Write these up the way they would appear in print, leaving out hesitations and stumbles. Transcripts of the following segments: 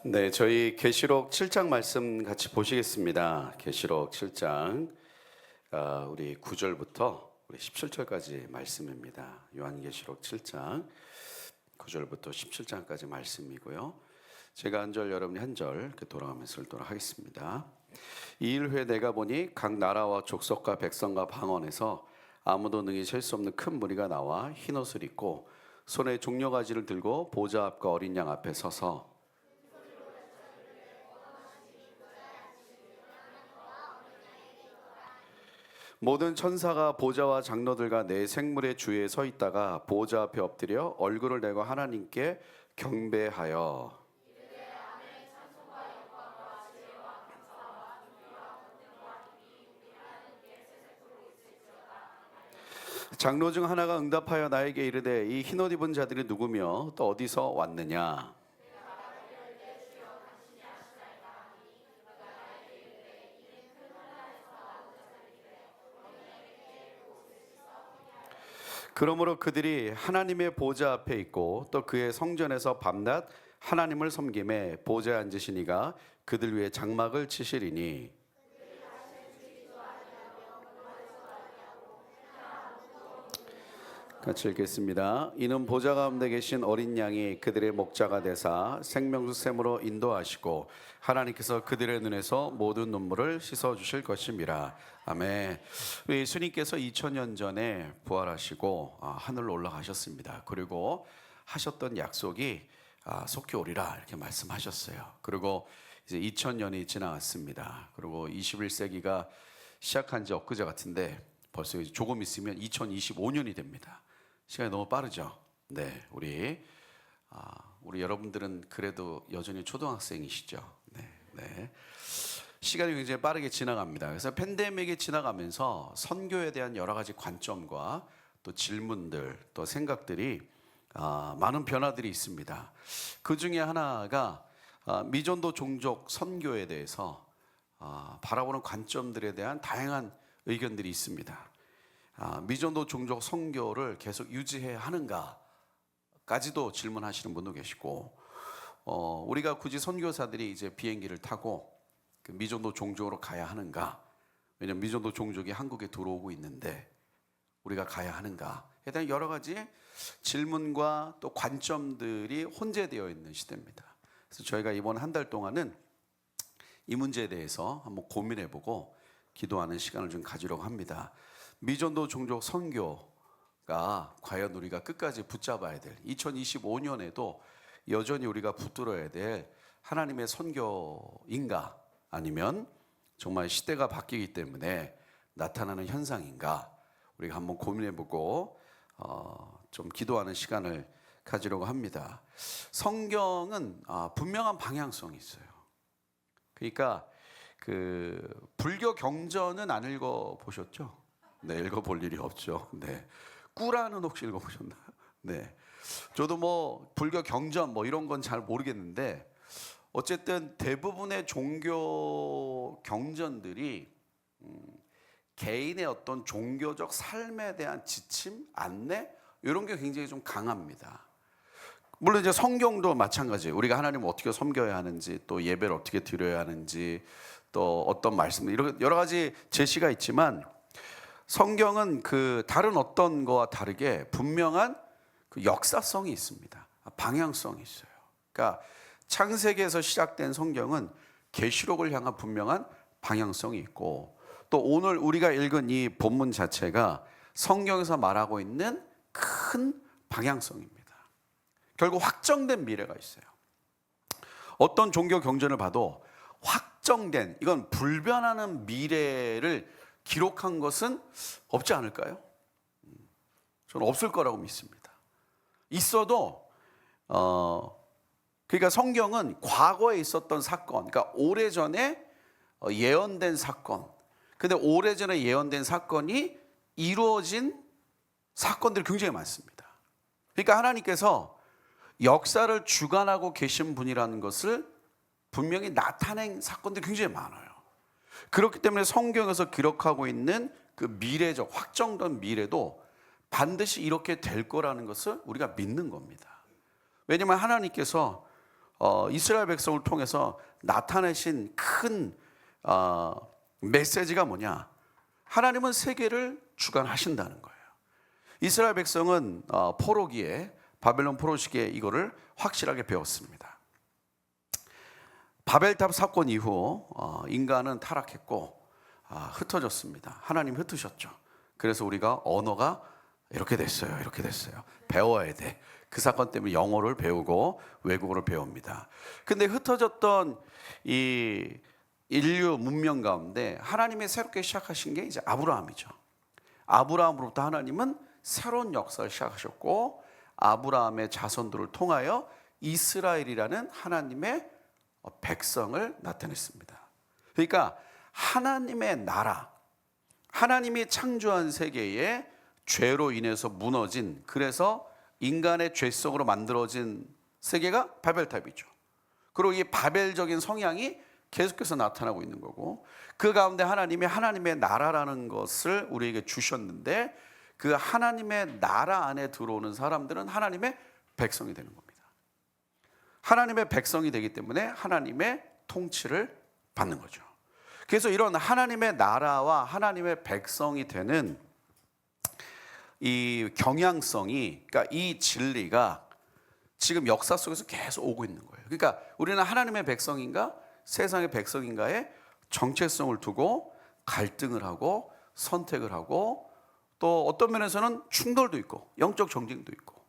네, 저희 계시록 7장 말씀 같이 보시겠습니다. 계시록 7장 우리 9절부터 우리 17절까지 말씀입니다. 요한계시록 7장 9절부터 17장까지 말씀이고요. 제가 한 절, 여러분이 한 절 돌아가면서 읽도록 하겠습니다. 이 일 후에 내가 보니 각 나라와 족속과 백성과 방언에서 아무도 능히 셀 수 없는 큰 무리가 나와 흰옷을 입고 손에 종려가지를 들고 보좌 앞과 어린 양 앞에 서서 모든 천사가 보좌와 장로들과 네 생물의 주위에 서 있다가 보좌 앞에 엎드려 얼굴을 내고 하나님께 경배하여 장로 중 하나가 응답하여 나에게 이르되 이 흰옷 입은 자들이 누구며 또 어디서 왔느냐. 그러므로 그들이 하나님의 보좌 앞에 있고 또 그의 성전에서 밤낮 하나님을 섬김에 보좌에 앉으시니가 그들 위에 장막을 치시리니 같이 읽겠습니다. 이는 보좌 가운데 계신 어린 양이 그들의 목자가 되사 생명수 샘으로 인도하시고 하나님께서 그들의 눈에서 모든 눈물을 씻어 주실 것임이라. 아멘. 예수님께서 2000년 전에 부활하시고 하늘로 올라가셨습니다. 그리고 하셨던 약속이 속히 오리라 이렇게 말씀하셨어요. 그리고 이제 2000년이 지나갔습니다. 그리고 21세기가 시작한 지 엊그제 같은데 벌써 이제 조금 있으면 2025년이 됩니다. 시간이 너무 빠르죠. 네, 우리 여러분들은 그래도 여전히 초등학생이시죠. 네. 시간이 굉장히 빠르게 지나갑니다. 그래서 팬데믹이 지나가면서 선교에 대한 여러 가지 관점과 또 질문들, 또 생각들이 많은 변화들이 있습니다. 그 중에 하나가 미전도 종족 선교에 대해서 바라보는 관점들에 대한 다양한 의견들이 있습니다. 미전도 종족 선교를 계속 유지해야 하는가까지도 질문하시는 분도 계시고, 우리가 굳이 선교사들이 이제 비행기를 타고 그 미전도 종족으로 가야 하는가? 왜냐하면 미전도 종족이 한국에 들어오고 있는데 우리가 가야 하는가에 대한 여러 가지 질문과 또 관점들이 혼재되어 있는 시대입니다. 그래서 저희가 이번 한 달 동안은 이 문제에 대해서 한번 고민해보고 기도하는 시간을 좀 가지려고 합니다. 미전도 종족 선교가 과연 우리가 끝까지 붙잡아야 될 2025년에도 여전히 우리가 붙들어야 될 하나님의 선교인가, 아니면 정말 시대가 바뀌기 때문에 나타나는 현상인가, 우리가 한번 고민해보고 좀 기도하는 시간을 가지려고 합니다. 성경은 분명한 방향성이 있어요. 그러니까 그 불교 경전은 안 읽어보셨죠? 네, 읽어볼 일이 없죠. 네, 꾸란은 혹시 읽어보셨나요? 네, 저도 뭐 불교 경전 뭐 이런 건 잘 모르겠는데 어쨌든 대부분의 종교 경전들이 개인의 어떤 종교적 삶에 대한 지침, 안내 이런 게 굉장히 좀 강합니다. 물론 이제 성경도 마찬가지예요. 우리가 하나님을 어떻게 섬겨야 하는지, 또 예배를 어떻게 드려야 하는지, 또 어떤 말씀, 이런 여러 가지 제시가 있지만 성경은 그 다른 어떤 거와 다르게 분명한 그 역사성이 있습니다. 방향성이 있어요. 그러니까 창세기에서 시작된 성경은 계시록을 향한 분명한 방향성이 있고, 또 오늘 우리가 읽은 이 본문 자체가 성경에서 말하고 있는 큰 방향성입니다. 결국 확정된 미래가 있어요. 어떤 종교 경전을 봐도 확정된, 이건 불변하는 미래를 기록한 것은 없지 않을까요? 저는 없을 거라고 믿습니다. 있어도 그러니까 성경은 과거에 있었던 사건, 그러니까 오래전에 예언된 사건, 근데 오래전에 예언된 사건이 이루어진 사건들이 굉장히 많습니다. 그러니까 하나님께서 역사를 주관하고 계신 분이라는 것을 분명히 나타낸 사건들이 굉장히 많아요. 그렇기 때문에 성경에서 기록하고 있는 그 미래적 확정된 미래도 반드시 이렇게 될 거라는 것을 우리가 믿는 겁니다. 왜냐하면 하나님께서 이스라엘 백성을 통해서 나타내신 큰 메시지가 뭐냐? 하나님은 세계를 주관하신다는 거예요. 이스라엘 백성은 포로기에, 바벨론 포로 시기에 이거를 확실하게 배웠습니다. 바벨탑 사건 이후 인간은 타락했고 흩어졌습니다. 하나님 흩으셨죠. 그래서 우리가 언어가 이렇게 됐어요. 이렇게 됐어요. 배워야 돼. 그 사건 때문에 영어를 배우고 외국어를 배웁니다. 근데 흩어졌던 이 인류 문명 가운데 하나님이 새롭게 시작하신 게 이제 아브라함이죠. 아브라함으로부터 하나님은 새로운 역사를 시작하셨고, 아브라함의 자손들을 통하여 이스라엘이라는 하나님의 백성을 나타냈습니다. 그러니까 하나님의 나라, 하나님이 창조한 세계에 죄로 인해서 무너진, 그래서 인간의 죄성으로 만들어진 세계가 바벨탑이죠. 그리고 이 바벨적인 성향이 계속해서 나타나고 있는 거고, 그 가운데 하나님이 하나님의 나라라는 것을 우리에게 주셨는데, 그 하나님의 나라 안에 들어오는 사람들은 하나님의 백성이 되는 겁니다. 하나님의 백성이 되기 때문에 하나님의 통치를 받는 거죠. 그래서 이런 하나님의 나라와 하나님의 백성이 되는 이 경향성이, 그러니까 이 진리가 지금 역사 속에서 계속 오고 있는 거예요. 그러니까 우리는 하나님의 백성인가 세상의 백성인가에 정체성을 두고 갈등을 하고 선택을 하고, 또 어떤 면에서는 충돌도 있고 영적 정쟁도 있고,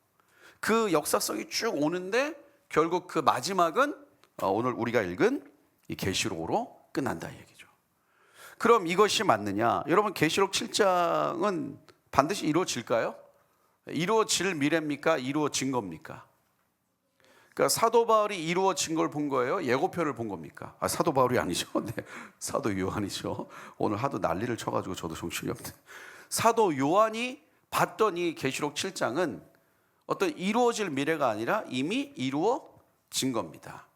그 역사성이 쭉 오는데 결국 그 마지막은 오늘 우리가 읽은 이 계시록으로 끝난다 이 얘기죠. 그럼 이것이 맞느냐? 여러분, 계시록 7장은 반드시 이루어질까요? 이루어질 미래입니까? 이루어진 겁니까? 그러니까 사도 바울이 이루어진 걸 본 거예요? 예고편을 본 겁니까? 사도 바울이 아니죠. 네, 사도 요한이죠. 오늘 하도 난리를 쳐가지고 저도 정신이 없네. 사도 요한이 봤던 이 계시록 7장은 어떤 이루어질 미래가 아니라 이미 이루어진 겁니다.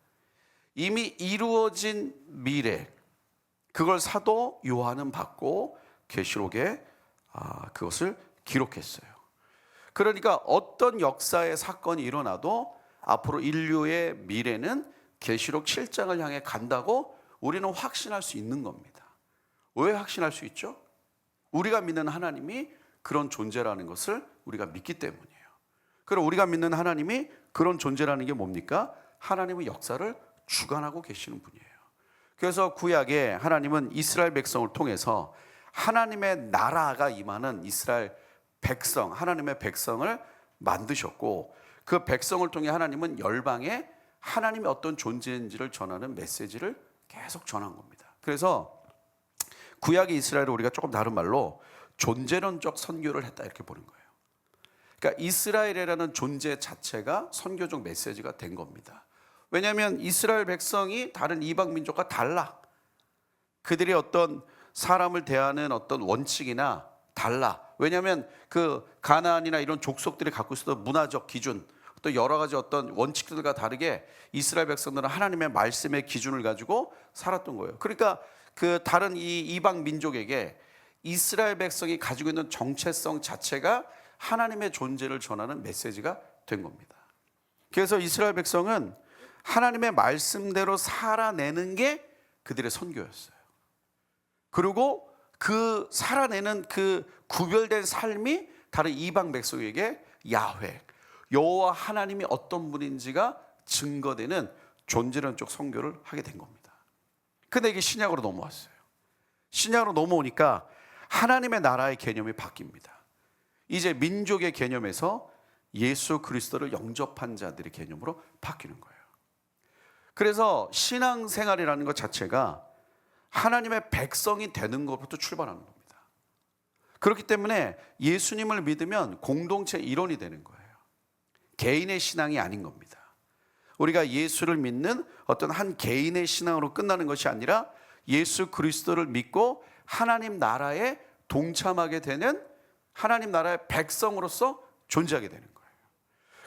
이미 이루어진 미래, 그걸 사도 요한은 봤고 계시록에 그것을 기록했어요. 그러니까 어떤 역사의 사건이 일어나도 앞으로 인류의 미래는 계시록 7장을 향해 간다고 우리는 확신할 수 있는 겁니다. 왜 확신할 수 있죠? 우리가 믿는 하나님이 그런 존재라는 것을 우리가 믿기 때문이에요. 그럼 우리가 믿는 하나님이 그런 존재라는 게 뭡니까? 하나님의 역사를 주관하고 계시는 분이에요. 그래서 구약에 하나님은 이스라엘 백성을 통해서 하나님의 나라가 임하는 이스라엘 백성, 하나님의 백성을 만드셨고, 그 백성을 통해 하나님은 열방에 하나님이 어떤 존재인지를 전하는 메시지를 계속 전한 겁니다. 그래서 구약의 이스라엘을 우리가 조금 다른 말로 존재론적 선교를 했다 이렇게 보는 거예요. 그러니까 이스라엘이라는 존재 자체가 선교적 메시지가 된 겁니다. 왜냐하면 이스라엘 백성이 다른 이방 민족과 달라. 그들이 어떤 사람을 대하는 어떤 원칙이나 달라. 왜냐하면 그 가나안이나 이런 족속들이 갖고 있었던 문화적 기준, 또 여러 가지 어떤 원칙들과 다르게 이스라엘 백성들은 하나님의 말씀의 기준을 가지고 살았던 거예요. 그러니까 그 다른 이 이방 민족에게 이스라엘 백성이 가지고 있는 정체성 자체가 하나님의 존재를 전하는 메시지가 된 겁니다. 그래서 이스라엘 백성은 하나님의 말씀대로 살아내는 게 그들의 선교였어요. 그리고 그 살아내는 그 구별된 삶이 다른 이방 백성에게 야훼, 여호와 하나님이 어떤 분인지가 증거되는 존재론적 선교를 하게 된 겁니다. 근데 이게 신약으로 넘어왔어요. 신약으로 넘어오니까 하나님의 나라의 개념이 바뀝니다. 이제 민족의 개념에서 예수 그리스도를 영접한 자들의 개념으로 바뀌는 거예요. 그래서 신앙생활이라는 것 자체가 하나님의 백성이 되는 것부터 출발하는 겁니다. 그렇기 때문에 예수님을 믿으면 공동체 일원이 되는 거예요. 개인의 신앙이 아닌 겁니다. 우리가 예수를 믿는 어떤 한 개인의 신앙으로 끝나는 것이 아니라 예수 그리스도를 믿고 하나님 나라에 동참하게 되는 하나님 나라의 백성으로서 존재하게 되는 거예요.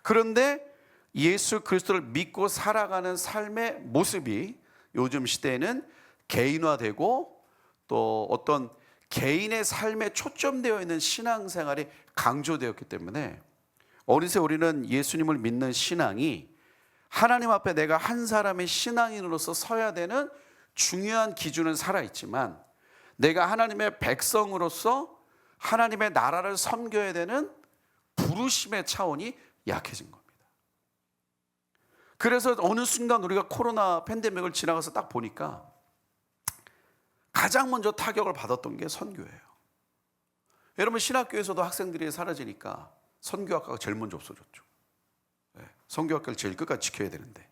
그런데 예수 그리스도를 믿고 살아가는 삶의 모습이 요즘 시대에는 개인화되고 또 어떤 개인의 삶에 초점되어 있는 신앙생활이 강조되었기 때문에 어느새 우리는 예수님을 믿는 신앙이 하나님 앞에 내가 한 사람의 신앙인으로서 서야 되는 중요한 기준은 살아있지만 내가 하나님의 백성으로서 하나님의 나라를 섬겨야 되는 부르심의 차원이 약해진 겁니다. 그래서 어느 순간 우리가 코로나 팬데믹을 지나가서 딱 보니까 가장 먼저 타격을 받았던 게 선교예요. 여러분, 신학교에서도 학생들이 사라지니까 선교학과가 제일 먼저 없어졌죠. 선교학과를 제일 끝까지 지켜야 되는데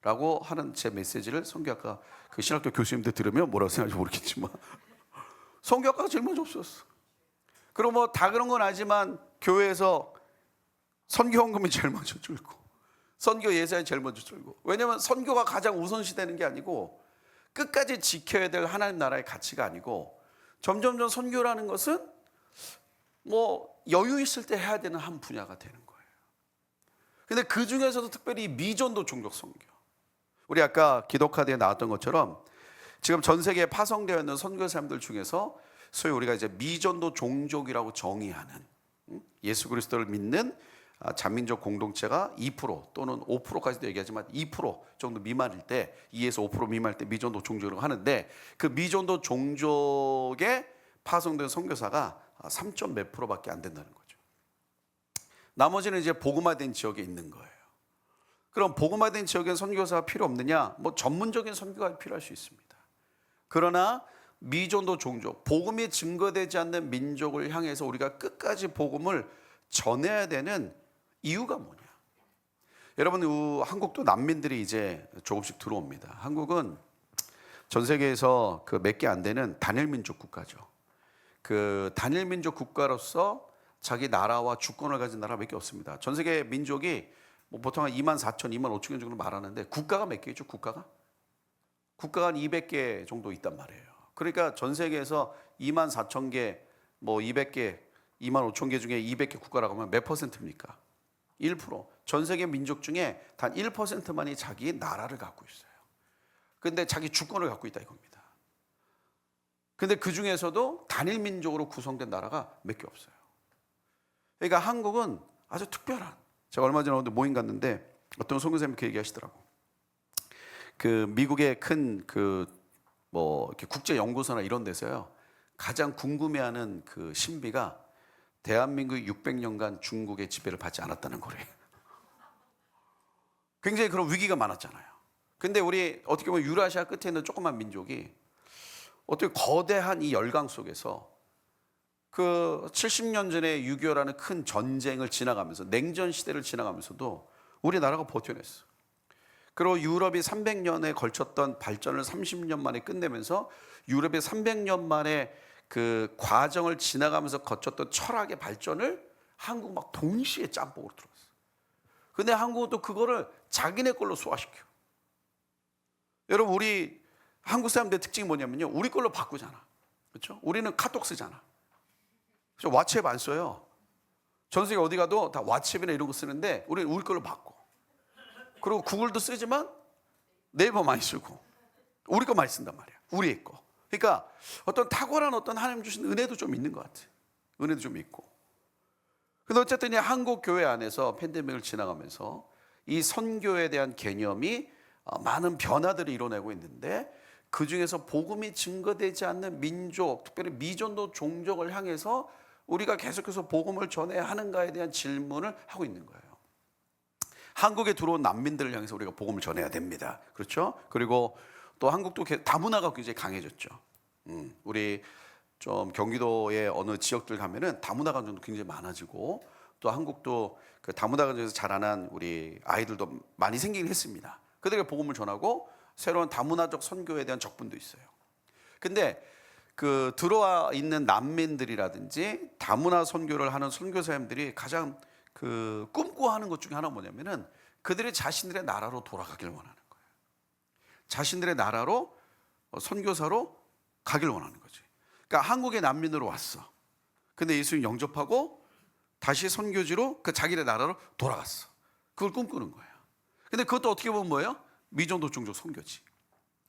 라고 하는 제 메시지를 선교학과 그 신학교 교수님들 들으면 뭐라고 생각할지 모르겠지만 선교학과가 제일 먼저 없어졌어. 그리고 뭐 다 그런 건 아니지만 교회에서 선교헌금이 제일 먼저 줄고 선교 예산이 제일 먼저 줄고, 왜냐하면 선교가 가장 우선시 되는 게 아니고 끝까지 지켜야 될 하나님 나라의 가치가 아니고 점점점 선교라는 것은 뭐 여유 있을 때 해야 되는 한 분야가 되는 거예요. 근데 그 중에서도 특별히 미전도 종족 선교, 우리 아까 기도 카드에 나왔던 것처럼 지금 전 세계에 파송되어 있는 선교사님들 중에서 소위 우리가 이제 미전도 종족이라고 정의하는 예수 그리스도를 믿는 자민족 공동체가 2% 또는 5%까지도 얘기하지만 2% 정도 미만일 때, 2에서 5% 미만일 때 미전도 종족이라고 하는데, 그 미전도 종족에 파송된 선교사가 3점 몇 %밖에 안 된다는 거죠. 나머지는 이제 복음화된 지역에 있는 거예요. 그럼 복음화된 지역엔 선교사가 필요 없느냐? 뭐 전문적인 선교가 필요할 수 있습니다. 그러나 미전도 종족, 복음이 증거되지 않는 민족을 향해서 우리가 끝까지 복음을 전해야 되는 이유가 뭐냐? 여러분, 한국도 난민들이 이제 조금씩 들어옵니다. 한국은 전 세계에서 그 몇 개 안 되는 단일 민족 국가죠. 그 단일 민족 국가로서 자기 나라와 주권을 가진 나라가 몇 개 없습니다. 전 세계 민족이 뭐 보통 한 24,000, 25,000개 정도 말하는데 국가가 몇 개죠? 국가가 한 200개 정도 있단 말이에요. 그러니까 전 세계에서 24,000개, 뭐 200개, 25,000개 중에 200개 국가라고 하면 몇 %입니까? 1%. 전 세계 민족 중에 단 1%만이 자기 나라를 갖고 있어요. 근데 자기 주권을 갖고 있다 이겁니다. 근데 그 중에서도 단일 민족으로 구성된 나라가 몇 개 없어요. 그러니까 한국은 아주 특별한, 제가 얼마 전에 모임 갔는데 어떤 선교사님이 그 얘기하시더라고. 그 미국의 큰 뭐 국제 연구소나 이런 데서요, 가장 궁금해하는 그 신비가 대한민국 600년간 중국의 지배를 받지 않았다는 거래요. 굉장히 그런 위기가 많았잖아요. 근데 우리 어떻게 보면 유라시아 끝에 있는 조그만 민족이 어떻게 거대한 이 열강 속에서 그 70년 전에 6.25라는 큰 전쟁을 지나가면서, 냉전 시대를 지나가면서도 우리나라가 버텨냈어. 그리고 유럽이 300년에 걸쳤던 발전을 30년 만에 끝내면서 유럽의 300년 만에 그 과정을 지나가면서 거쳤던 철학의 발전을 한국 막 동시에 짬뽕으로 들어왔어. 근데 한국은 또 그거를 자기네 걸로 소화시켜. 여러분, 우리 한국 사람들의 특징이 뭐냐면요, 우리 걸로 바꾸잖아. 그렇죠? 우리는 카톡 쓰잖아. 그렇죠? 왓츠앱 안 써요. 전 세계 어디 가도 다 왓츠앱이나 이런 거 쓰는데 우리는 우리 걸로 바꿔. 그리고 구글도 쓰지만 네이버 많이 쓰고 우리 거 많이 쓴단 말이야. 우리의 거. 그러니까 어떤 탁월한 어떤 하나님 주신 은혜도 좀 있는 것 같아. 은혜도 좀 있고. 근데 어쨌든 이 한국 교회 안에서 팬데믹을 지나가면서 이 선교에 대한 개념이 많은 변화들을 이뤄내고 있는데, 그 중에서 복음이 증거되지 않는 민족, 특별히 미전도 종족을 향해서 우리가 계속해서 복음을 전해야 하는가에 대한 질문을 하고 있는 거예요. 한국에 들어온 난민들을 향해서 우리가 복음을 전해야 됩니다. 그렇죠? 그리고 또 한국도 다문화가 굉장히 강해졌죠. 우리 좀 경기도의 어느 지역들 가면은 다문화가 굉장히 많아지고, 또 한국도 그 다문화 가정에서 자라난 우리 아이들도 많이 생기긴 했습니다. 그들에게 복음을 전하고 새로운 다문화적 선교에 대한 적분도 있어요. 근데 그 들어와 있는 난민들이라든지 다문화 선교를 하는 선교사님들이 가장 그 꿈꿔하는 것 중에 하나 뭐냐면은 그들이 자신들의 나라로 돌아가길 원하는 거예요. 자신들의 나라로 선교사로 가길 원하는 거지. 그러니까 한국에 난민으로 왔어. 근데 예수님 영접하고 다시 선교지로 그 자기네 나라로 돌아갔어. 그걸 꿈꾸는 거예요. 근데 그것도 어떻게 보면 뭐예요? 미전도 종족 선교지.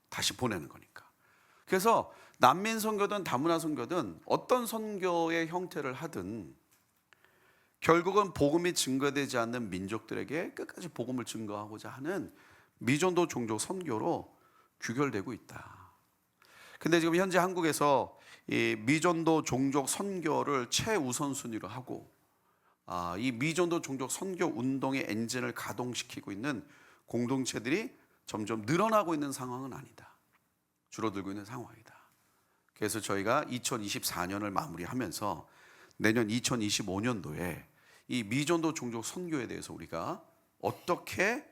다시 보내는 거니까. 그래서 난민 선교든 다문화 선교든 어떤 선교의 형태를 하든 결국은 복음이 증거되지 않는 민족들에게 끝까지 복음을 증거하고자 하는 미전도 종족 선교로 규결되고 있다. 근데 지금 현재 한국에서 이 미전도 종족 선교를 최우선순위로 하고 이 미전도 종족 선교 운동의 엔진을 가동시키고 있는 공동체들이 점점 늘어나고 있는 상황은 아니다. 줄어들고 있는 상황이다. 그래서 저희가 2024년을 마무리하면서 내년 2025년도에 이 미전도 종족 선교에 대해서 우리가 어떻게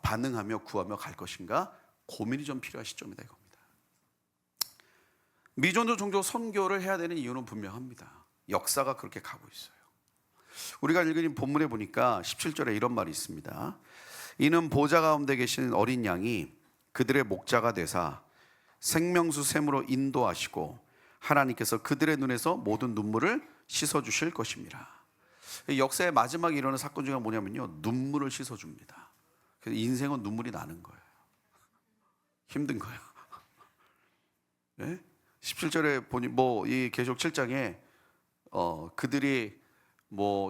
반응하며 구하며 갈 것인가 고민이 좀 필요한 시점이다 이겁니다. 미전도 종족 선교를 해야 되는 이유는 분명합니다. 역사가 그렇게 가고 있어요. 우리가 읽은 본문에 보니까 17절에 이런 말이 있습니다. 이는 보좌 가운데 계신 어린 양이 그들의 목자가 되사 생명수 샘으로 인도하시고 하나님께서 그들의 눈에서 모든 눈물을 씻어주실 것입니다. 역사의 마지막에 일어나는 사건 중에 뭐냐면요, 눈물을 씻어줍니다. 그래서 인생은 눈물이 나는 거예요. 힘든 거예요. 네? 17절에 보니 이 계시록 7장에 그들이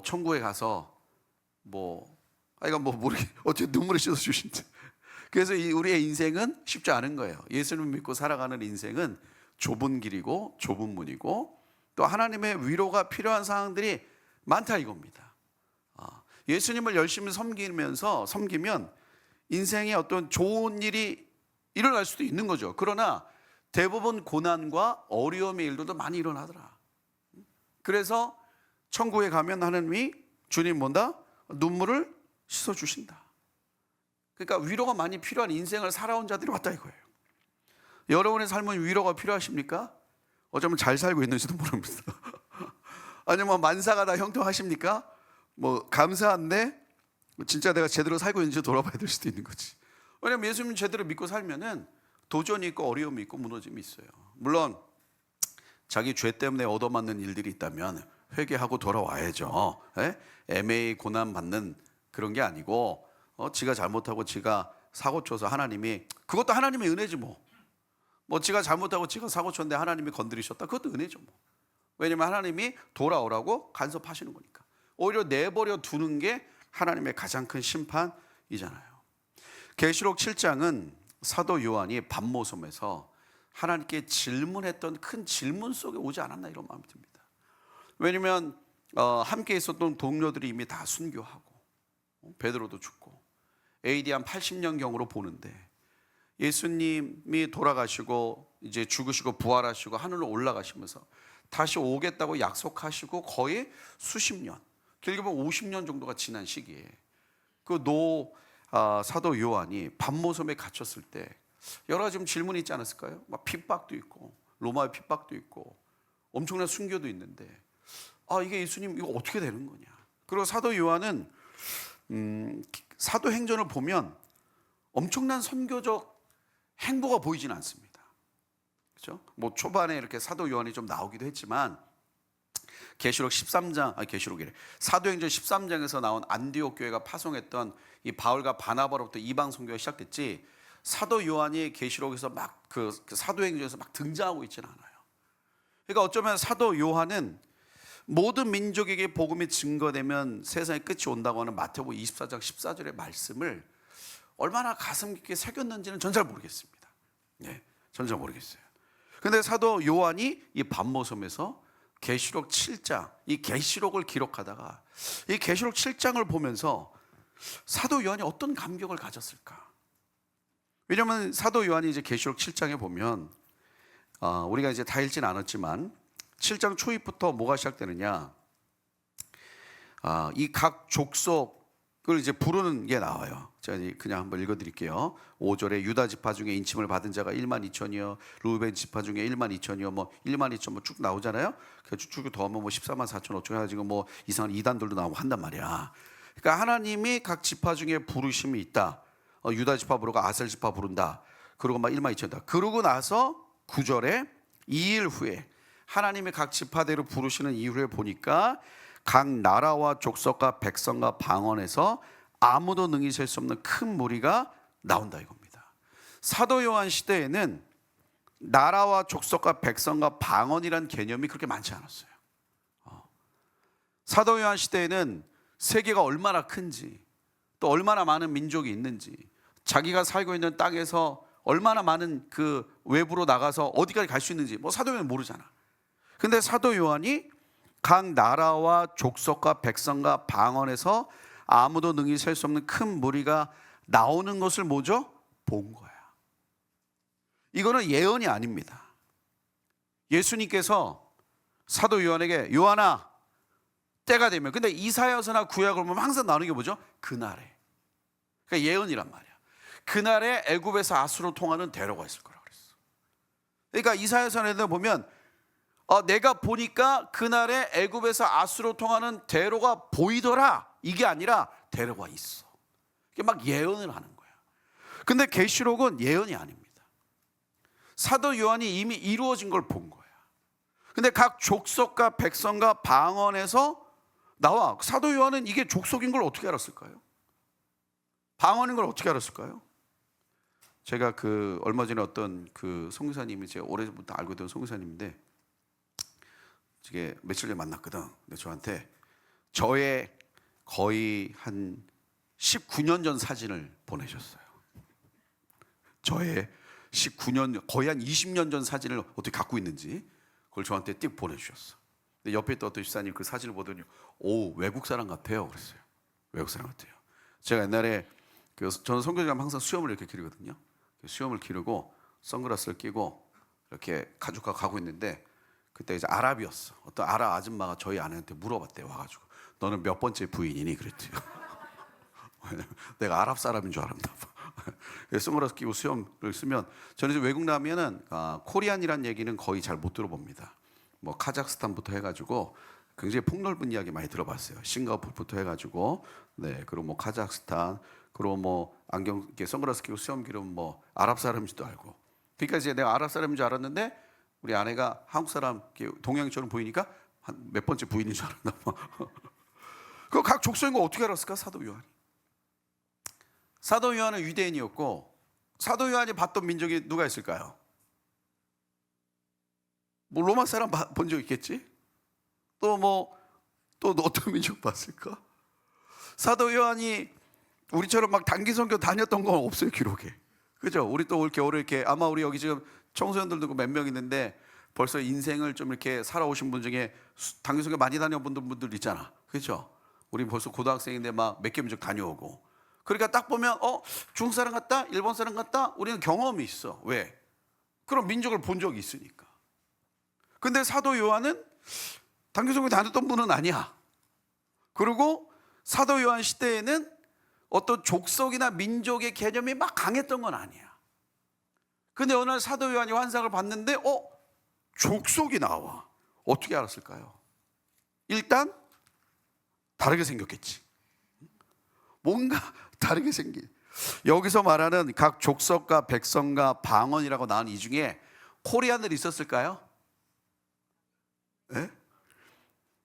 천국에 가서 모르게 어떻게 눈물을 씻어 주신지. 그래서 우리의 인생은 쉽지 않은 거예요. 예수님 믿고 살아가는 인생은 좁은 길이고 좁은 문이고 또 하나님의 위로가 필요한 상황들이 많다 이겁니다. 예수님을 열심히 섬기면 인생에 어떤 좋은 일이 일어날 수도 있는 거죠. 그러나 대부분 고난과 어려움의 일들도 많이 일어나더라. 그래서 천국에 가면 하나님이 주님 눈물을 씻어주신다. 그러니까 위로가 많이 필요한 인생을 살아온 자들이 왔다 이거예요. 여러분의 삶은 위로가 필요하십니까? 어쩌면 잘 살고 있는지도 모릅니다. 아니면 만사가 다 형통하십니까? 감사한데 진짜 내가 제대로 살고 있는지 돌아봐야 될 수도 있는 거지. 왜냐하면 예수님 제대로 믿고 살면은 도전이 있고 어려움이 있고 무너짐이 있어요. 물론 자기 죄 때문에 얻어맞는 일들이 있다면 회개하고 돌아와야죠. 애매히 고난 받는 그런 게 아니고 지가 잘못하고 지가 사고 쳐서 하나님이, 그것도 하나님의 은혜지 지가 잘못하고 지가 사고 쳤는데 하나님이 건드리셨다, 그것도 은혜죠 왜냐면 하나님이 돌아오라고 간섭하시는 거니까. 오히려 내버려 두는 게 하나님의 가장 큰 심판이잖아요. 계시록 7장은 사도 요한이 밤모섬에서 하나님께 질문했던 큰 질문 속에 오지 않았나 이런 마음이 듭니다. 왜냐면 함께 있었던 동료들이 이미 다 순교하고 베드로도 죽고 AD 한 80년경으로 보는데 예수님이 돌아가시고 이제 죽으시고 부활하시고 하늘로 올라가시면서 다시 오겠다고 약속하시고 거의 수십 년, 길게 보면 50년 정도가 지난 시기에 사도 요한이 밤모섬에 갇혔을 때 여러 가지 질문이 있지 않았을까요? 핍박도 있고 로마의 핍박도 있고 엄청난 순교도 있는데 이게 예수님 이거 어떻게 되는 거냐. 그리고 사도 요한은 사도행전을 보면 엄청난 선교적 행보가 보이지는 않습니다. 그렇죠? 초반에 이렇게 사도 요한이 좀 나오기도 했지만 사도행전 13장에서 나온 안디옥 교회가 파송했던 이 바울과 바나바로부터 이방 선교가 시작됐지 사도 요한이 계시록에서 그 사도행전에서 등장하고 있지는 않아요. 그러니까 어쩌면 사도 요한은 모든 민족에게 복음이 증거되면 세상의 끝이 온다고 하는 마태복음 24장 14절의 말씀을 얼마나 가슴 깊게 새겼는지는 전 잘 모르겠습니다. 전 잘 모르겠어요. 그런데 사도 요한이 이 밤모섬에서 계시록 7장, 이 계시록을 기록하다가 이 계시록 7장을 보면서 사도 요한이 어떤 감격을 가졌을까? 왜냐하면 사도 요한이 이제 계시록 7장에 보면 우리가 이제 다 읽진 않았지만 7장 초입부터 뭐가 시작되느냐? 이 각 족속을 이제 부르는 게 나와요. 제가 그냥 한번 읽어드릴게요. 5절에 유다 지파 중에 인침을 받은 자가 1만 2천이요, 루벤 지파 중에 1만 2천이요, 1만 2천 쭉 나오잖아요. 쭉 더하면 14만 4천 5천 해가지고 이상한 이단들도 나오고 한단 말이야. 그러니까 하나님이 각 지파 중에 부르심이 있다. 유다 지파 부르고 아셀 지파 부른다. 그리고 1만 2천이다. 그러고 나서 9절에 2일 후에 하나님이 각 지파대로 부르시는 이유를 보니까 각 나라와 족속과 백성과 방언에서 아무도 능히 셀 수 없는 큰 무리가 나온다 이겁니다. 사도 요한 시대에는 나라와 족속과 백성과 방언이란 개념이 그렇게 많지 않았어요. 사도 요한 시대에는 세계가 얼마나 큰지, 또 얼마나 많은 민족이 있는지, 자기가 살고 있는 땅에서 얼마나 많은 그 외부로 나가서 어디까지 갈 수 있는지 뭐 사도 요한은 모르잖아. 근데 사도 요한이 각 나라와 족속과 백성과 방언에서 아무도 능히 셀 수 없는 큰 무리가 나오는 것을 뭐죠? 본 거야. 이거는 예언이 아닙니다. 예수님께서 사도 요한에게 요한아 때가 되면, 근데 이사야서나 구약을 보면 항상 나오는 게 뭐죠? 그날에. 그러니까 예언이란 말이야. 그날에 애굽에서 아수로 통하는 대로가 있을 거라고 그랬어. 그러니까 이사야서에도 보면 내가 보니까 그날에 애굽에서 아수로 통하는 대로가 보이더라. 이게 아니라 대로가 있어. 이게 막 예언을 하는 거야. 근데 계시록은 예언이 아닙니다. 사도 요한이 이미 이루어진 걸 본 거야. 근데 각 족속과 백성과 방언에서 나와. 사도 요한은 이게 족속인 걸 어떻게 알았을까요? 방언인 걸 어떻게 알았을까요? 제가 그 얼마 전에 어떤 그 선교사님이 제가 오래전부터 알고 있던 선교사님인데 이게 며칠 전에 만났거든. 근데 저한테 저의 거의 한 19년 전 사진을 보내셨어요. 저의 19년, 거의 한 20년 전 사진을 어떻게 갖고 있는지 그걸 저한테 띡 보내주셨어. 근데 옆에 또 어떤 집사님 그 사진을 보더니 오, 외국 사람 같아요 그랬어요. 외국 사람 같아요. 제가 옛날에 저는 선교사님 항상 수염을 이렇게 기르거든요. 수염을 기르고 선글라스를 끼고 이렇게 가족과 가고 있는데 그때 이제 아랍이었어. 어떤 아랍 아줌마가 저희 아내한테 물어봤대요. 와가지고 너는 몇 번째 부인이니? 그랬대요. 내가 아랍 사람인 줄 알았나 봐. 선글라스 끼고 수염을 쓰면 저는 이제 외국 나면은 코리안이란 얘기는 거의 잘 못 들어봅니다. 뭐 카자흐스탄부터 해가지고 굉장히 폭넓은 이야기 많이 들어봤어요. 싱가포르부터 해가지고 네 그리고 뭐 카자흐스탄 그리고 뭐 안경 이렇게 선글라스 끼고 수염 기르면 뭐 아랍 사람인지도 알고. 그러니까 이제 내가 아랍 사람인 줄 알았는데 우리 아내가 한국 사람 동양인처럼 보이니까 한 몇 번째 부인인 줄 알았나 봐. 그 각 족속인 거 어떻게 알았을까? 사도 요한이. 사도 요한은 유대인이었고 사도 요한이 봤던 민족이 누가 있을까요? 뭐 로마 사람 본 적 있겠지? 또 어떤 민족 봤을까? 사도 요한이 우리처럼 막 단기 선교 다녔던 건 없어요 기록에. 그죠? 우리 또 올 겨울에 이렇게 아마 우리 여기 지금 청소년들도 몇 명 있는데 벌써 인생을 좀 이렇게 살아오신 분 중에 단기 선교 많이 다녀본 분들 있잖아. 그죠? 우리 벌써 고등학생인데 막 몇 개 민족 다녀오고. 그러니까 딱 보면 중국 사람 같다, 일본 사람 같다. 우리는 경험이 있어. 왜? 그런 민족을 본 적이 있으니까. 근데 사도 요한은 단기 선교 다녔던 분은 아니야. 그리고 사도 요한 시대에는 어떤 족속이나 민족의 개념이 막 강했던 건 아니야. 근데 어느 날 사도 요한이 환상을 봤는데 족속이 나와. 어떻게 알았을까요? 일단 다르게 생겼겠지. 뭔가 다르게 생긴. 여기서 말하는 각 족속과 백성과 방언이라고 나온 이 중에 코리안들이 있었을까요? 네?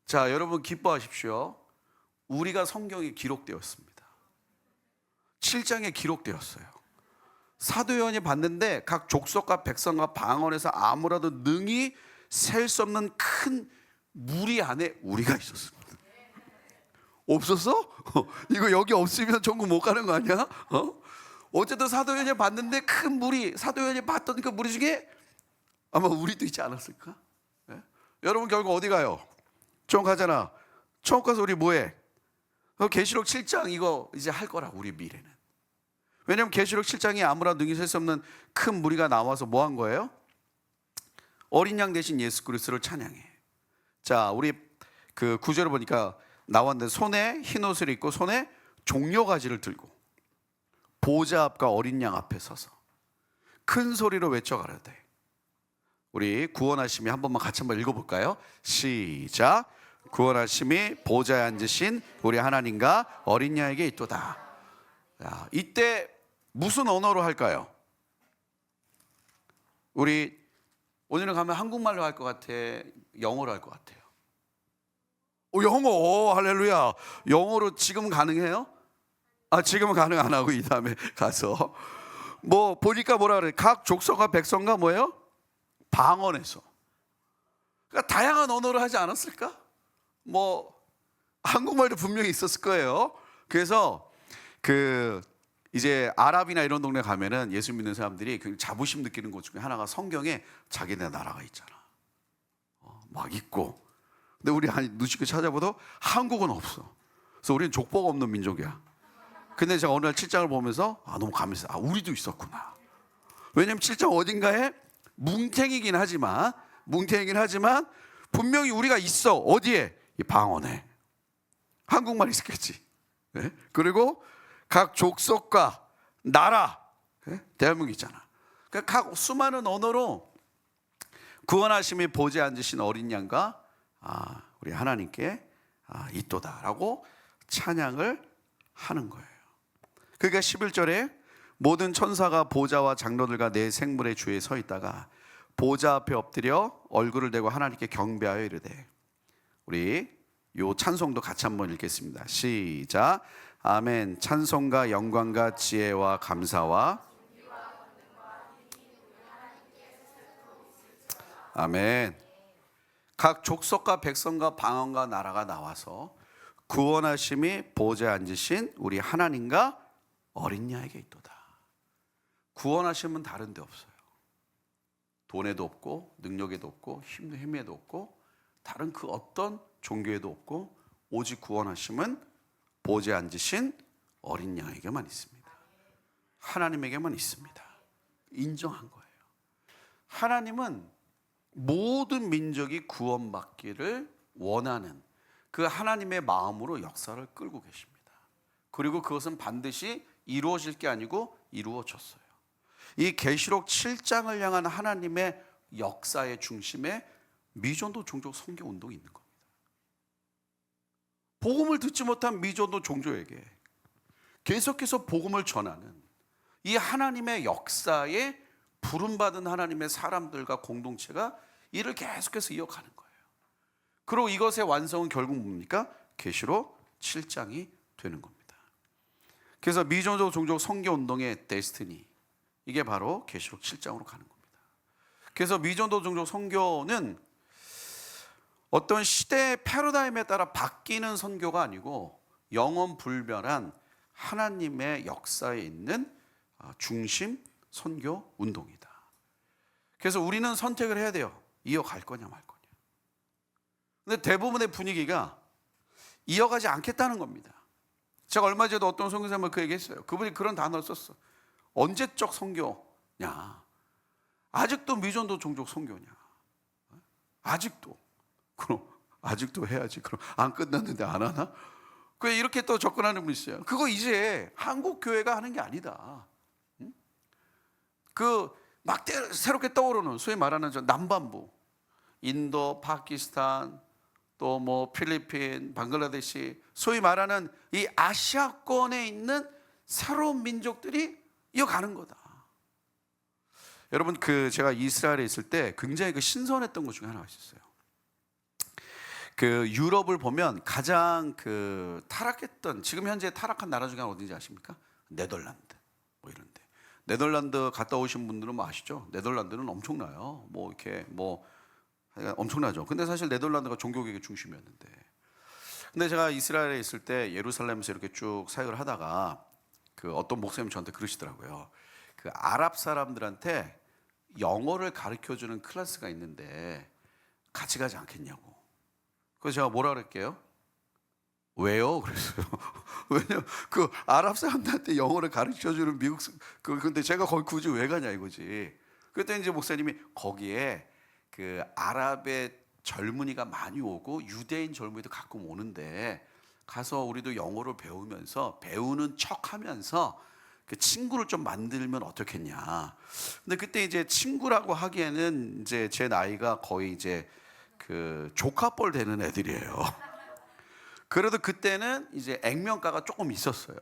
자, 여러분 기뻐하십시오. 우리가 성경에 기록되었습니다. 7장에 기록되었어요. 사도 요한이 봤는데 각 족속과 백성과 방언에서 아무라도 능히 셀 수 없는 큰 무리 안에 우리가 있었습니다. 없었어? 이거 여기 없으면 천국 못 가는 거 아니야? 어쨌든 사도 요한이 봤는데 큰 무리, 사도 요한이 봤던 그 무리 중에 아마 우리도 있지 않았을까? 네? 여러분 결국 어디 가요? 천국 가잖아. 천국 가서 우리 뭐해? 계시록 7장 이거 이제 할 거라 우리 미래는. 왜냐하면 계시록 7장이 아무나 능히 셀 수 없는 큰 무리가 나와서 뭐 한 거예요? 어린 양 대신 예수 그리스도를 찬양해. 자, 우리 그 구절을 보니까 나왔는데 손에 흰 옷을 입고 손에 종려가지를 들고 보좌 앞과 어린 양 앞에 서서 큰 소리로 외쳐 가라되. 우리 구원하심이 한 번만 같이 한번 읽어볼까요? 시작. 구원하심이 보좌에 앉으신 우리 하나님과 어린 양에게 있도다. 자, 이때 무슨 언어로 할까요? 우리 오늘은 가면 한국말로 할 것 같아? 영어로 할 것 같아요? 영어. 할렐루야. 영어로 지금 가능해요? 지금은 가능 안 하고 이 다음에 가서 뭐 보니까 뭐라 그래? 각 족속과 백성과 뭐예요? 방언에서. 그러니까 다양한 언어를 하지 않았을까? 뭐 한국말도 분명히 있었을 거예요. 그래서 그 이제 아랍이나 이런 동네 가면은 예수 믿는 사람들이 그 자부심 느끼는 것 중에 하나가 성경에 자기네 나라가 있잖아. 막 있고. 근데 우리 누시게 찾아봐도 한국은 없어. 그래서 우리는 족보가 없는 민족이야. 근데 제가 어느 날 7장을 보면서 너무 감사했어요. 우리도 있었구나. 왜냐면 7장 어딘가에 뭉탱이긴 하지만 분명히 우리가 있어. 어디에? 이 방언에. 한국말 있었겠지. 네? 그리고 각 족속과 나라, 네? 대한민국 있잖아. 그러니까 각 수많은 언어로 구원하심이 보좌에 앉으신 어린 양과 우리 하나님께 있도다라고 찬양을 하는 거예요. 그러니까 11절에 모든 천사가 보좌와 장로들과 내 생물의 주에 서 있다가 보좌 앞에 엎드려 얼굴을 대고 하나님께 경배하여 이르되, 우리 요 찬송도 같이 한번 읽겠습니다. 시작. 아멘. 찬송과 영광과 지혜와 감사와 아멘. 각 족속과 백성과 방언과 나라가 나와서 구원하심이 보좌에 앉으신 우리 하나님과 어린 양에게 있도다. 구원하심은 다른 데 없어요. 돈에도 없고 능력에도 없고 힘에도 없고 다른 그 어떤 종교에도 없고 오직 구원하심은 보좌에 앉으신 어린 양에게만 있습니다. 하나님에게만 있습니다. 인정한 거예요. 하나님은 모든 민족이 구원받기를 원하는 그 하나님의 마음으로 역사를 끌고 계십니다. 그리고 그것은 반드시 이루어질 게 아니고 이루어졌어요. 이 계시록 7장을 향한 하나님의 역사의 중심에 미전도 종족 선교 운동이 있는 겁니다. 복음을 듣지 못한 미전도 종족에게 계속해서 복음을 전하는 이 하나님의 역사에 부름받은 하나님의 사람들과 공동체가 이를 계속해서 이어가는 거예요. 그리고 이것의 완성은 결국 뭡니까? 계시록 7장이 되는 겁니다. 그래서 미전도 종족 선교 운동의 데스티니, 이게 바로 계시록 7장으로 가는 겁니다. 그래서 미전도 종족 선교는 어떤 시대의 패러다임에 따라 바뀌는 선교가 아니고 영원 불변한 하나님의 역사에 있는 중심 선교 운동이다. 그래서 우리는 선택을 해야 돼요. 이어갈 거냐 말 거냐. 근데 대부분의 분위기가 이어가지 않겠다는 겁니다. 제가 얼마 전에도 어떤 선교사님을 그 얘기했어요. 그분이 그런 단어를 썼어. 언제적 선교냐? 아직도 미전도 종족 선교냐? 아직도. 그럼 아직도 해야지. 그럼 안 끝났는데 안 하나? 그 이렇게 또 접근하는 분이 있어요. 그거 이제 한국 교회가 하는 게 아니다. 그 막 새롭게 떠오르는 소위 말하는 저 남반부, 인도, 파키스탄, 또 뭐 필리핀, 방글라데시, 소위 말하는 이 아시아권에 있는 새로운 민족들이 이어가는 거다. 여러분, 그 제가 이스라엘에 있을 때 굉장히 그 신선했던 것 중에 하나가 있었어요. 그 유럽을 보면 가장 그 타락했던, 지금 현재 타락한 나라 중에 어딘지 아십니까? 네덜란드 뭐 이런데. 네덜란드 갔다 오신 분들은 뭐 아시죠? 네덜란드는 엄청나요. 뭐 이렇게 뭐 엄청나죠. 근데 사실 네덜란드가 종교개혁의 중심이었는데, 근데 제가 이스라엘에 있을 때 예루살렘에서 이렇게 쭉 사역을 하다가 그 어떤 목사님이 저한테 그러시더라고요. 그 아랍 사람들한테 영어를 가르쳐주는 클래스가 있는데 같이 가지 않겠냐고. 그래서 제가 뭐라 그랬게요? 왜요? 그랬어요. 왜냐면 그 아랍 사람들한테 영어를 가르쳐주는 미국 근데 제가 거기 굳이 왜 가냐 이거지. 그때 이제 목사님이 거기에 그 아랍의 젊은이가 많이 오고 유대인 젊은이도 가끔 오는데 가서 우리도 영어를 배우면서 배우는 척하면서 그 친구를 좀 만들면 어떻겠냐. 근데 그때 이제 친구라고 하기에는 이제 제 나이가 거의 이제 그 조카뻘 되는 애들이에요. 그래도 그때는 이제 액면가가 조금 있었어요.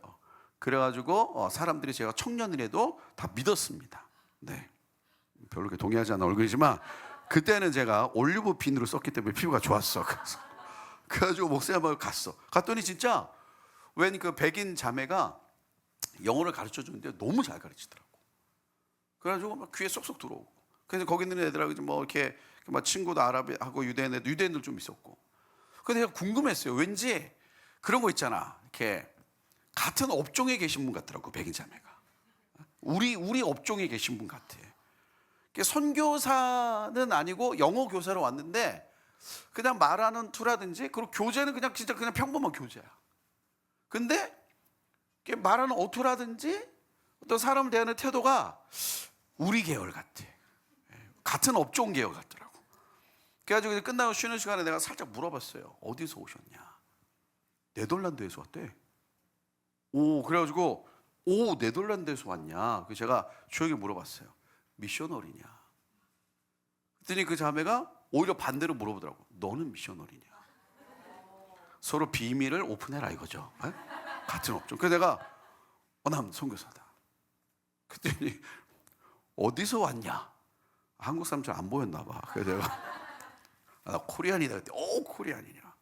그래가지고 사람들이 제가 청년이라도 다 믿었습니다. 네, 별로 그렇게 동의하지 않는 얼굴이지만 그때는 제가 올리브 빈으로 썼기 때문에 피부가 좋았어. 그래가지고 목사님하고 갔더니 진짜 웬 그 백인 자매가 영어를 가르쳐 주는데 너무 잘 가르치더라고. 그래가지고 막 귀에 쏙쏙 들어오고. 그래서 거기 있는 애들하고 뭐 이렇게 막 친구도 아랍하고 유대인들 좀 있었고. 근데 제가 궁금했어요. 왠지 그런 거 있잖아. 이렇게 같은 업종에 계신 분 같더라고, 백인 자매가. 우리 업종에 계신 분 같아. 선교사는 아니고 영어 교사로 왔는데 그냥 말하는 투라든지, 그리고 교재는 그냥 진짜 그냥 평범한 교재야. 근데 말하는 어투라든지 어떤 사람을 대하는 태도가 우리 계열 같아. 같은 업종 계열 같더라고. 그래가지고 끝나고 쉬는 시간에 내가 살짝 물어봤어요. 어디서 오셨냐? 네덜란드에서 왔대. 그래가지고 네덜란드에서 왔냐? 그래서 제가 조용히 물어봤어요. 미셔너리냐? 그랬더니 그 자매가 오히려 반대로 물어보더라고. 너는 미셔너리냐? 서로 비밀을 오픈해라 이거죠. 에? 같은 업종. 그래서 내가 난 선교사다. 그랬더니 어디서 왔냐? 한국 사람처럼 안 보였나 봐. 그래서 내가 나 코리안이다. 그랬더니 코리안이냐?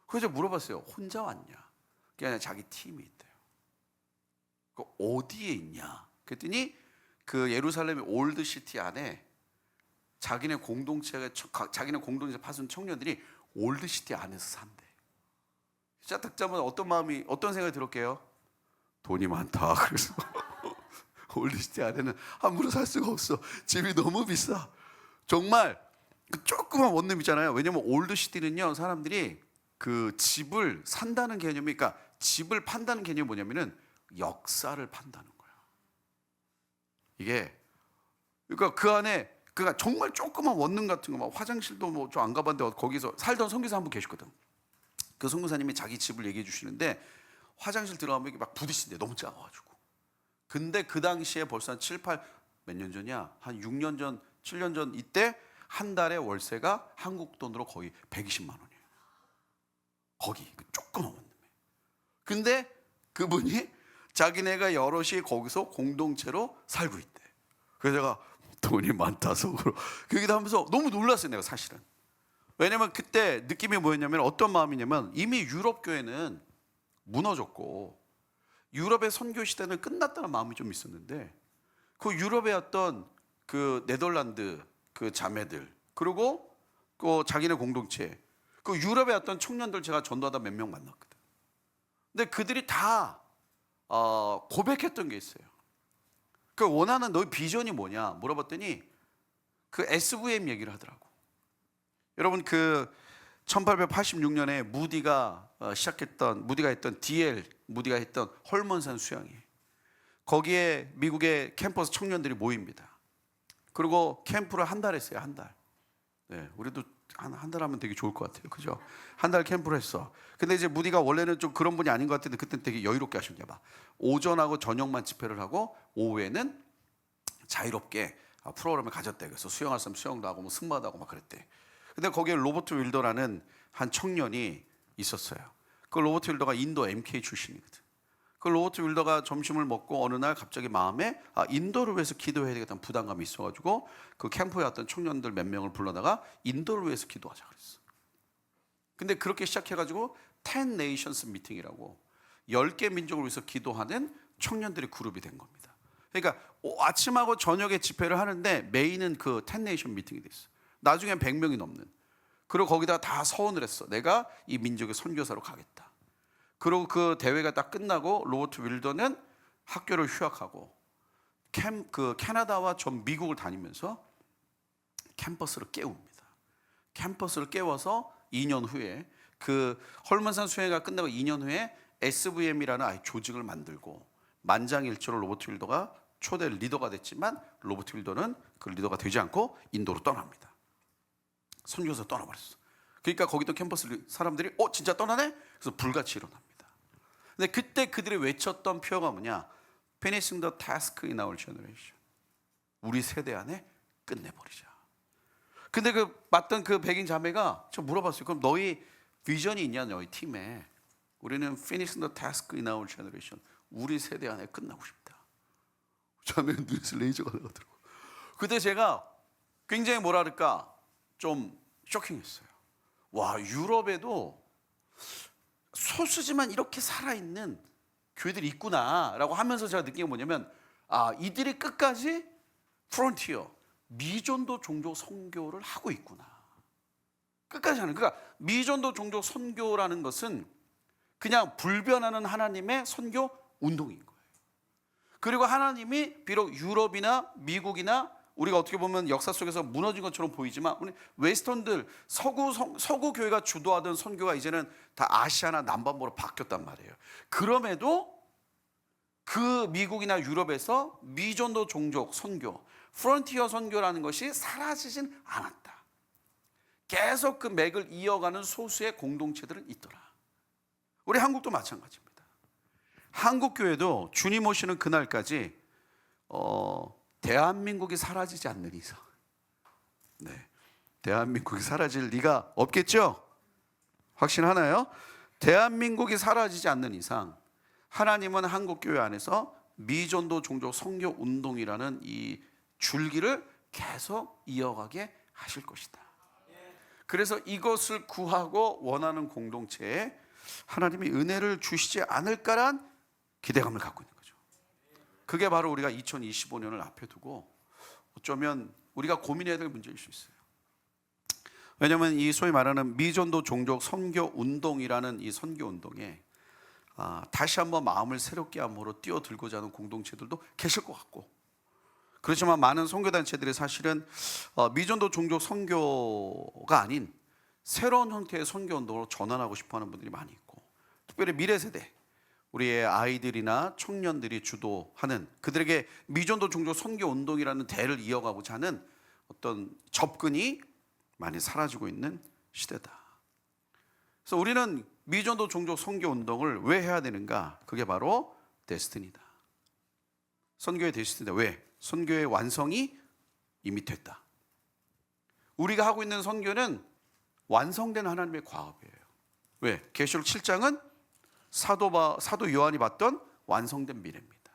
그래서 물어봤어요. 혼자 왔냐? 그게 아니라 자기 팀이 있대요. 어디에 있냐? 그랬더니 그 예루살렘의 올드시티 안에 자기네 공동체 파손 청년들이 올드시티 안에서 산대. 진짜 딱 잡으면 어떤 생각이 들었게요? 돈이 많다. 그래서 올드시티 안에는 함부로 살 수가 없어. 집이 너무 비싸. 정말 그 조그만 원룸 있잖아요. 왜냐면 올드시티는요, 사람들이 그 집을 산다는 개념이, 그러니까 집을 판다는 개념이 뭐냐면은 역사를 판다는 거야. 이게 그러니까 그 안에 그러니까 정말 조그만 원룸 같은 거, 막 화장실도 뭐 좀 안 가봤는데 거기서 살던 선교사 한 분 계셨거든. 그 선교사님이 자기 집을 얘기해 주시는데 화장실 들어가면 이게 막 부딪힌대. 너무 작아가지고. 근데 그 당시에 벌써 한 7, 8 몇 년 전이야? 한 6년 전, 7년 전 이때 한 달에 월세가 한국 돈으로 거의 120만 원이에요. 거기 그 조그만 원룸에. 근데 그분이 자기네가 여럿이 거기서 공동체로 살고 있대. 그래서 내가 돈이 많다 속으로 그 얘기도 하면서 너무 놀랐어요, 내가 사실은. 왜냐면 그때 느낌이 뭐였냐면, 어떤 마음이냐면 이미 유럽 교회는 무너졌고 유럽의 선교 시대는 끝났다는 마음이 좀 있었는데, 그 유럽의 어떤 그 네덜란드 그 자매들, 그리고 그 자기네 공동체, 그 유럽의 어떤 청년들 제가 전도하다 몇 명 만났거든. 근데 그들이 다 고백했던 게 있어요. 그 원하는 너의 비전이 뭐냐 물어봤더니 그 SVM 얘기를 하더라고. 여러분 그 1886년에 무디가 했던 무디가 했던 헐몬산 수양회, 거기에 미국의 캠퍼스 청년들이 모입니다. 그리고 캠프를 한 달 했어요. 한 달. 네, 우리도 한 달 하면 되게 좋을 것 같아요. 그죠? 한 달 캠프를 했어. 근데 이제 무디가 원래는 좀 그런 분이 아닌 것 같은데 그때는 되게 여유롭게 하셨나 봐. 오전하고 저녁만 집회를 하고 오후에는 자유롭게 프로그램을 가졌대. 그래서 수영할 사람 수영도 하고 뭐 승마도 하고 막 그랬대. 근데 거기에 로버트 윌더라는 한 청년이 있었어요. 그 로버트 윌더가 인도 MK 출신이거든. 그 로버트 윌더가 점심을 먹고 어느 날 갑자기 마음에 인도를 위해서 기도해야 되겠다는 부담감이 있어가지고 그 캠프에 왔던 청년들 몇 명을 불러다가 인도를 위해서 기도하자 그랬어. 근데 그렇게 시작해가지고 10 Nations 미팅이라고 10개 민족을 위해서 기도하는 청년들의 그룹이 된 겁니다. 그러니까 아침하고 저녁에 집회를 하는데 메인은 그 10 Nation 미팅이 됐어. 나중엔 100명이 넘는. 그리고 거기다가 다 서원을 했어. 내가 이 민족의 선교사로 가겠다. 그리고 그 대회가 딱 끝나고 로버트 윌더는 학교를 휴학하고 캐나다와 전 미국을 다니면서 캠퍼스를 깨웁니다. 캠퍼스를 깨워서 2년 후에 그 헐몬산 수행회가 끝나고 2년 후에 SVM이라는 아예 조직을 만들고 만장일치로 로버트 윌더가 초대 리더가 됐지만 로버트 윌더는 그 리더가 되지 않고 인도로 떠납니다. 선교사 떠나버렸어. 그러니까 거기 있던 캠퍼스 사람들이 진짜 떠나네? 그래서 불같이 일어납니다. 근데 그때 그들이 외쳤던 표어가 뭐냐? Finishing the task in our generation. 우리 세대 안에 끝내버리자. 근데 맞던 그 백인 자매가 저 물어봤어요. 그럼 너희 비전이 있냐 너희 팀에? 우리는 Finishing the task in our generation. 우리 세대 안에 끝나고 싶다. 자매는 눈에서 레이저가 나가더라고. 그때 제가 굉장히 뭐랄까 좀 쇼킹했어요. 와, 유럽에도 소수지만 이렇게 살아있는 교회들이 있구나라고 하면서 제가 느낀 게 뭐냐면 이들이 끝까지 프론티어 미전도 종족 선교를 하고 있구나. 끝까지 하는. 그러니까 미전도 종족 선교라는 것은 그냥 불변하는 하나님의 선교 운동인 거예요. 그리고 하나님이 비록 유럽이나 미국이나 우리가 어떻게 보면 역사 속에서 무너진 것처럼 보이지만 우리 웨스턴들 서구 교회가 주도하던 선교가 이제는 다 아시아나 남반구로 바뀌었단 말이에요. 그럼에도 그 미국이나 유럽에서 미전도 종족 선교, 프론티어 선교라는 것이 사라지진 않았다. 계속 그 맥을 이어가는 소수의 공동체들은 있더라. 우리 한국도 마찬가지입니다. 한국 교회도 주님 오시는 그날까지 대한민국이 사라지지 않는 이상, 대한민국이 사라질 리가 없겠죠? 확신하나요? 대한민국이 사라지지 않는 이상 하나님은 한국 교회 안에서 미전도 종족 선교 운동이라는 이 줄기를 계속 이어가게 하실 것이다. 그래서 이것을 구하고 원하는 공동체에 하나님이 은혜를 주시지 않을까란 기대감을 갖고 있는 거죠. 그게 바로 우리가 2025년을 앞에 두고 어쩌면 우리가 고민해야 될 문제일 수 있어요. 왜냐하면 이 소위 말하는 미전도 종족 선교 운동이라는 이 선교 운동에 다시 한번 마음을 새롭게 함으로 뛰어들고자 하는 공동체들도 계실 것 같고, 그렇지만 많은 선교단체들이 사실은 미전도 종족 선교가 아닌 새로운 형태의 선교 운동으로 전환하고 싶어하는 분들이 많이 있고, 특별히 미래 세대 우리의 아이들이나 청년들이 주도하는 그들에게 미전도 종족 선교 운동이라는 대를 이어가고자 하는 어떤 접근이 많이 사라지고 있는 시대다. 그래서 우리는 미전도 종족 선교 운동을 왜 해야 되는가? 그게 바로 데스티니다. 선교의 데스티니다. 왜? 선교의 완성이 이미 됐다. 우리가 하고 있는 선교는 완성된 하나님의 과업이에요. 왜? 계시록 7장은 사도 요한이 봤던 완성된 미래입니다.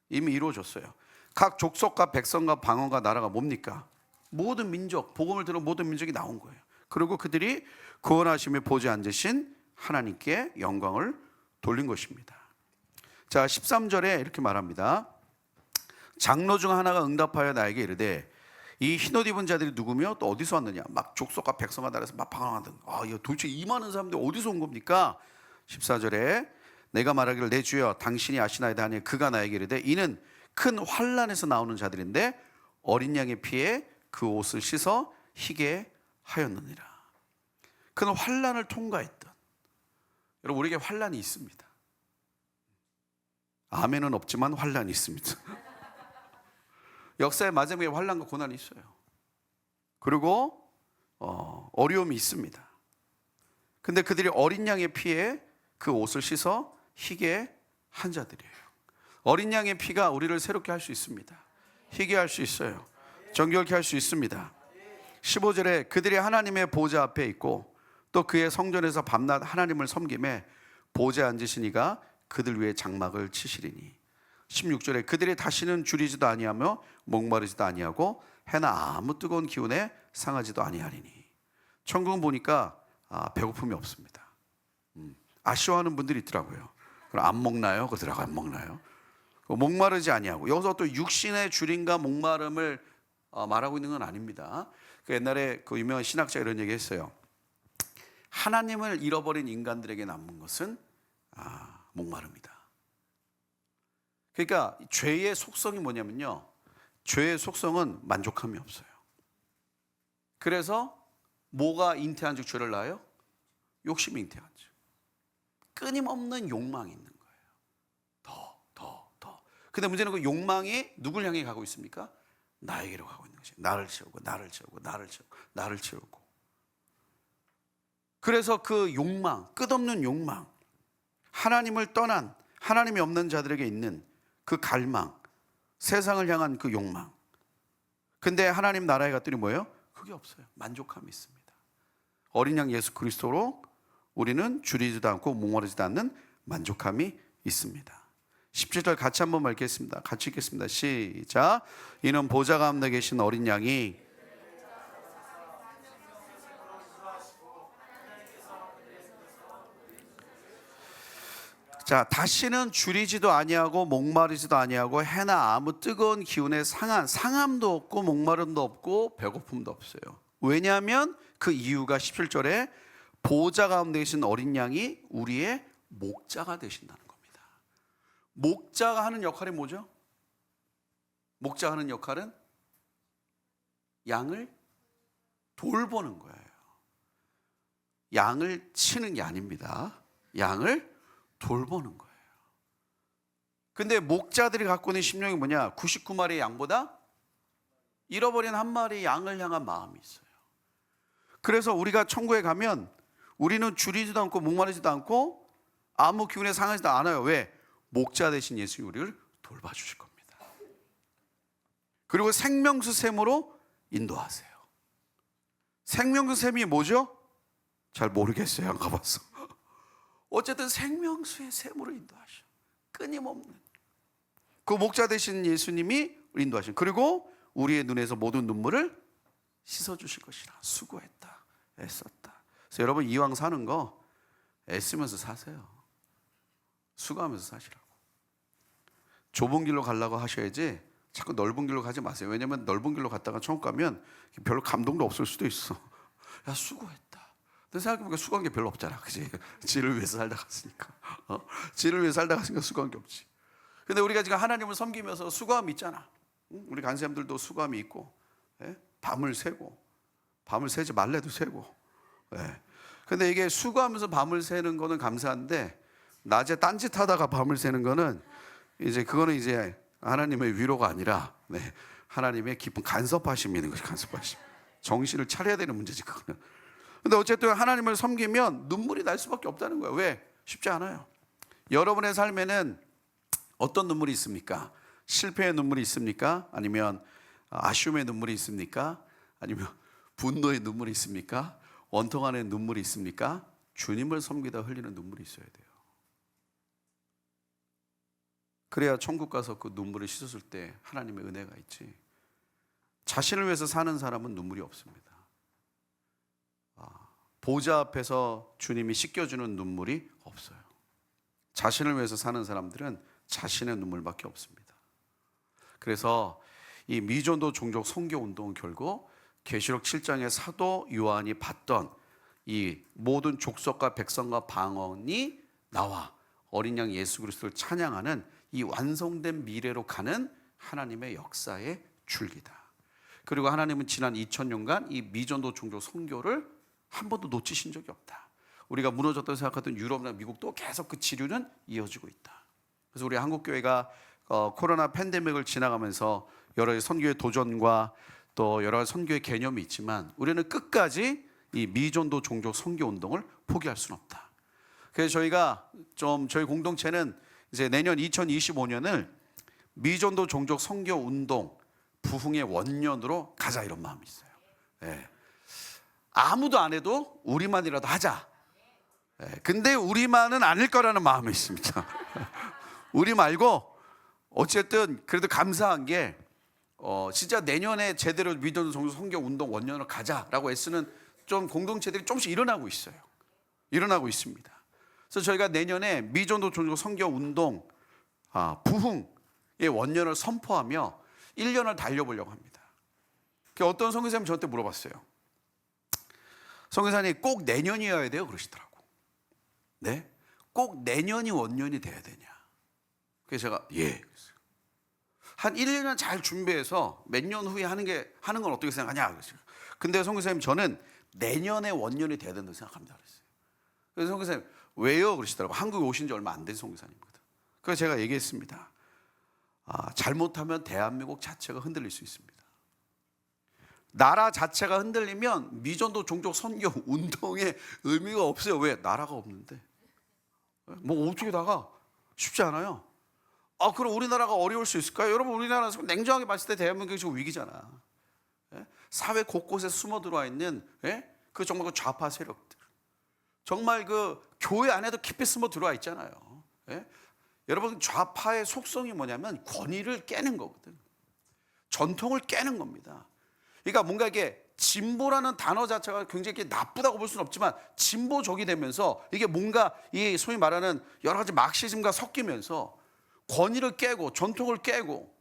이미 이루어졌어요. 각 족속과 백성과 방언과 나라가 뭡니까? 모든 민족, 복음을 들은 모든 민족이 나온 거예요. 그리고 그들이 구원하심에 보좌에 앉으신 하나님께 영광을 돌린 것입니다. 자, 13절에 이렇게 말합니다. 장로 중 하나가 응답하여 나에게 이르되 이 흰옷 입은 자들이 누구며 또 어디서 왔느냐? 막 족속과 백성과 나라에서 막 방황하던, 이거 도대체 이 많은 사람들이 어디서 온 겁니까? 14절에 내가 말하기를 내 주여 당신이 아시나이다 하니 그가 나에게 이르되 이는 큰 환난에서 나오는 자들인데 어린 양의 피에 그 옷을 씻어 희게 하였느니라. 그는 환난을 통과했던, 여러분 우리에게 환난이 있습니다. 아멘은 없지만 환난이 있습니다. 역사의 마지막에 환난과 고난이 있어요. 그리고 어려움이 있습니다. 근데 그들이 어린 양의 피에 그 옷을 씻어 희게 한 자들이에요. 어린 양의 피가 우리를 새롭게 할 수 있습니다. 희게 할 수 있어요. 정결케 할 수 있습니다. 15절에 그들이 하나님의 보좌 앞에 있고 또 그의 성전에서 밤낮 하나님을 섬김에 보좌에 앉으신 이가 그들 위에 장막을 치시리니. 16절에 그들이 다시는 줄이지도 아니하며 목마르지도 아니하고 해나 아무 뜨거운 기운에 상하지도 아니하리니. 천국은 보니까 배고픔이 없습니다. 아쉬워하는 분들이 있더라고요. 그럼 안 먹나요? 그러더라고요. 안 먹나요? 목마르지 아니하고, 여기서 또 육신의 줄임과 목마름을 말하고 있는 건 아닙니다. 그 옛날에 그 유명한 신학자 이런 얘기 했어요. 하나님을 잃어버린 인간들에게 남은 것은 목마름이다. 그러니까 죄의 속성이 뭐냐면요, 죄의 속성은 만족함이 없어요. 그래서 뭐가 잉태한 즉 죄를 낳아요? 욕심이 잉태한 즉 끊임없는 욕망이 있는 거예요. 더. 근데 문제는 그 욕망이 누굴 향해 가고 있습니까? 나에게로 가고 있는 것이. 나를 채우고 나를 채우고. 그래서 그 욕망, 끝없는 욕망, 하나님을 떠난, 하나님이 없는 자들에게 있는 그 갈망, 세상을 향한 그 욕망. 근데 하나님 나라에 갔더니 뭐예요? 그게 없어요. 만족함이 있습니다. 어린 양 예수 그리스도로 우리는 줄이지도 않고 목마르지도 않는 만족함이 있습니다. 17절 같이 한번 읽겠습니다. 같이 읽겠습니다. 시작. 이는 보좌 가운데 계신 어린 양이 자, 다시는 줄이지도 아니하고 목마르지도 아니하고 해나 아무 뜨거운 기운에 상함도 없고 목마름도 없고 배고픔도 없어요. 왜냐하면 그 이유가 17절에 보좌 가운데 계신 어린 양이 우리의 목자가 되신다는 겁니다. 목자가 하는 역할이 뭐죠? 목자가 하는 역할은 양을 돌보는 거예요. 양을 치는 게 아닙니다. 양을 돌보는 거예요. 근데 목자들이 갖고 있는 심령이 뭐냐? 99마리의 양보다 잃어버린 한 마리의 양을 향한 마음이 있어요. 그래서 우리가 천국에 가면 우리는 줄이지도 않고 목마르지도 않고 아무 기운에 상하지도 않아요. 왜? 목자 되신 예수님이 우리를 돌봐주실 겁니다. 그리고 생명수 샘으로 인도하세요. 생명수 샘이 뭐죠? 잘 모르겠어요. 안 가봤어. 어쨌든 생명수의 샘으로 인도하셔. 끊임없는 그 목자 되신 예수님이 인도하신, 그리고 우리의 눈에서 모든 눈물을 씻어주실 것이라. 수고했다, 애썼다. 그래서 여러분 이왕 사는 거 애쓰면서 사세요. 수고하면서 사시라고. 좁은 길로 가려고 하셔야지 자꾸 넓은 길로 가지 마세요. 왜냐면 넓은 길로 갔다가 천국 가면 별로 감동도 없을 수도 있어. 야, 수고했다. 근데 생각해보니까 수고한 게 별로 없잖아, 그지? 지를 위해서 살다 갔으니까. 지를 위해서 살다 갔으니까 수고한 게 없지. 근데 우리가 지금 하나님을 섬기면서 수고함이 있잖아. 우리 간사님들도 수고함이 있고, 밤을 새고, 밤을 새지 말래도 새고. 근데 이게 수고하면서 밤을 새는 거는 감사한데, 낮에 딴짓하다가 밤을 새는 거는 그거는 이제 하나님의 위로가 아니라 하나님의 깊은 간섭하심이 있는 것이, 간섭하심. 정신을 차려야 되는 문제지, 그거는. 근데 어쨌든 하나님을 섬기면 눈물이 날 수밖에 없다는 거예요. 왜? 쉽지 않아요. 여러분의 삶에는 어떤 눈물이 있습니까? 실패의 눈물이 있습니까? 아니면 아쉬움의 눈물이 있습니까? 아니면 분노의 눈물이 있습니까? 원통함의 눈물이 있습니까? 주님을 섬기다 흘리는 눈물이 있어야 돼요. 그래야 천국 가서 그 눈물을 씻었을 때 하나님의 은혜가 있지. 자신을 위해서 사는 사람은 눈물이 없습니다. 보좌 앞에서 주님이 씻겨주는 눈물이 없어요. 자신을 위해서 사는 사람들은 자신의 눈물밖에 없습니다. 그래서 이 미전도 종족 선교 운동은 결국 계시록 7장의 사도 요한이 봤던 이 모든 족속과 백성과 방언이 나와 어린 양 예수 그리스도를 찬양하는 이 완성된 미래로 가는 하나님의 역사의 줄기다. 그리고 하나님은 지난 2000년간 이 미전도 종족 선교를 한 번도 놓치신 적이 없다. 우리가 무너졌다고 생각하던 유럽이나 미국도 계속 그 지류는 이어지고 있다. 그래서 우리 한국교회가 코로나 팬데믹을 지나가면서 여러 가지 선교의 도전과 또 여러 가지 선교의 개념이 있지만 우리는 끝까지 이 미전도 종족 선교 운동을 포기할 수는 없다. 그래서 저희가 저희 공동체는 이제 내년 2025년을 미전도 종족 선교 운동 부흥의 원년으로 가자, 이런 마음이 있어요. 아무도 안 해도 우리만이라도 하자. 근데 우리만은 아닐 거라는 마음이 있습니다. 우리 말고 어쨌든 그래도 감사한 게 진짜 내년에 제대로 미전도 종족 선교 운동 원년으로 가자라고 애쓰는 좀 공동체들이 조금씩 일어나고 있어요. 일어나고 있습니다. 그래서 저희가 내년에 미전도 종족 선교 운동 부흥의 원년을 선포하며 1년을 달려보려고 합니다. 어떤 선교사님이 저한테 물어봤어요. 선교사님, 꼭 내년이어야 돼요? 그러시더라고. 네? 꼭 내년이 원년이 돼야 되냐? 그래서 제가 예. 한 1, 2년 잘 준비해서 몇 년 후에 하는 건 어떻게 생각하냐? 그랬어요. 근데 선교사님, 저는 내년에 원년이 돼야 된다고 생각합니다. 그랬어요. 그래서 선교사님, 왜요? 그러시더라고. 한국에 오신 지 얼마 안 된 선교사님이거든. 그래서 제가 얘기했습니다. 잘못하면 대한민국 자체가 흔들릴 수 있습니다. 나라 자체가 흔들리면 미전도 종족 선교 운동의 의미가 없어요. 왜? 나라가 없는데. 뭐 어떻게 나가? 쉽지 않아요. 그럼 우리나라가 어려울 수 있을까요? 여러분, 우리나라에서 냉정하게 봤을 때 대한민국이 지금 위기잖아. 사회 곳곳에 숨어 들어와 있는 그 정말 그 좌파 세력들, 정말 그 교회 안에도 깊이 숨어 들어와 있잖아요. 여러분, 좌파의 속성이 뭐냐면 권위를 깨는 거거든. 전통을 깨는 겁니다. 그러니까 뭔가 이게 진보라는 단어 자체가 굉장히 나쁘다고 볼 수는 없지만 진보적이 되면서 이게 뭔가 이 소위 말하는 여러 가지 막시즘과 섞이면서 권위를 깨고 전통을 깨고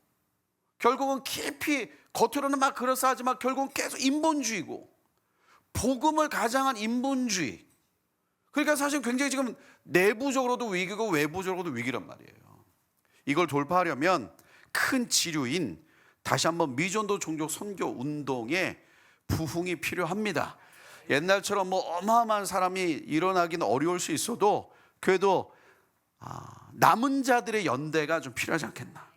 결국은 깊이 겉으로는 막 그럴싸하지만 결국은 계속 인본주의고 복음을 가장한 인본주의, 그러니까 사실 굉장히 지금 내부적으로도 위기고 외부적으로도 위기란 말이에요. 이걸 돌파하려면 큰 지류인 다시 한번 미전도 종족 선교 운동의 부흥이 필요합니다. 옛날처럼 뭐 어마어마한 사람이 일어나기는 어려울 수 있어도 그래도 남은 자들의 연대가 좀 필요하지 않겠나.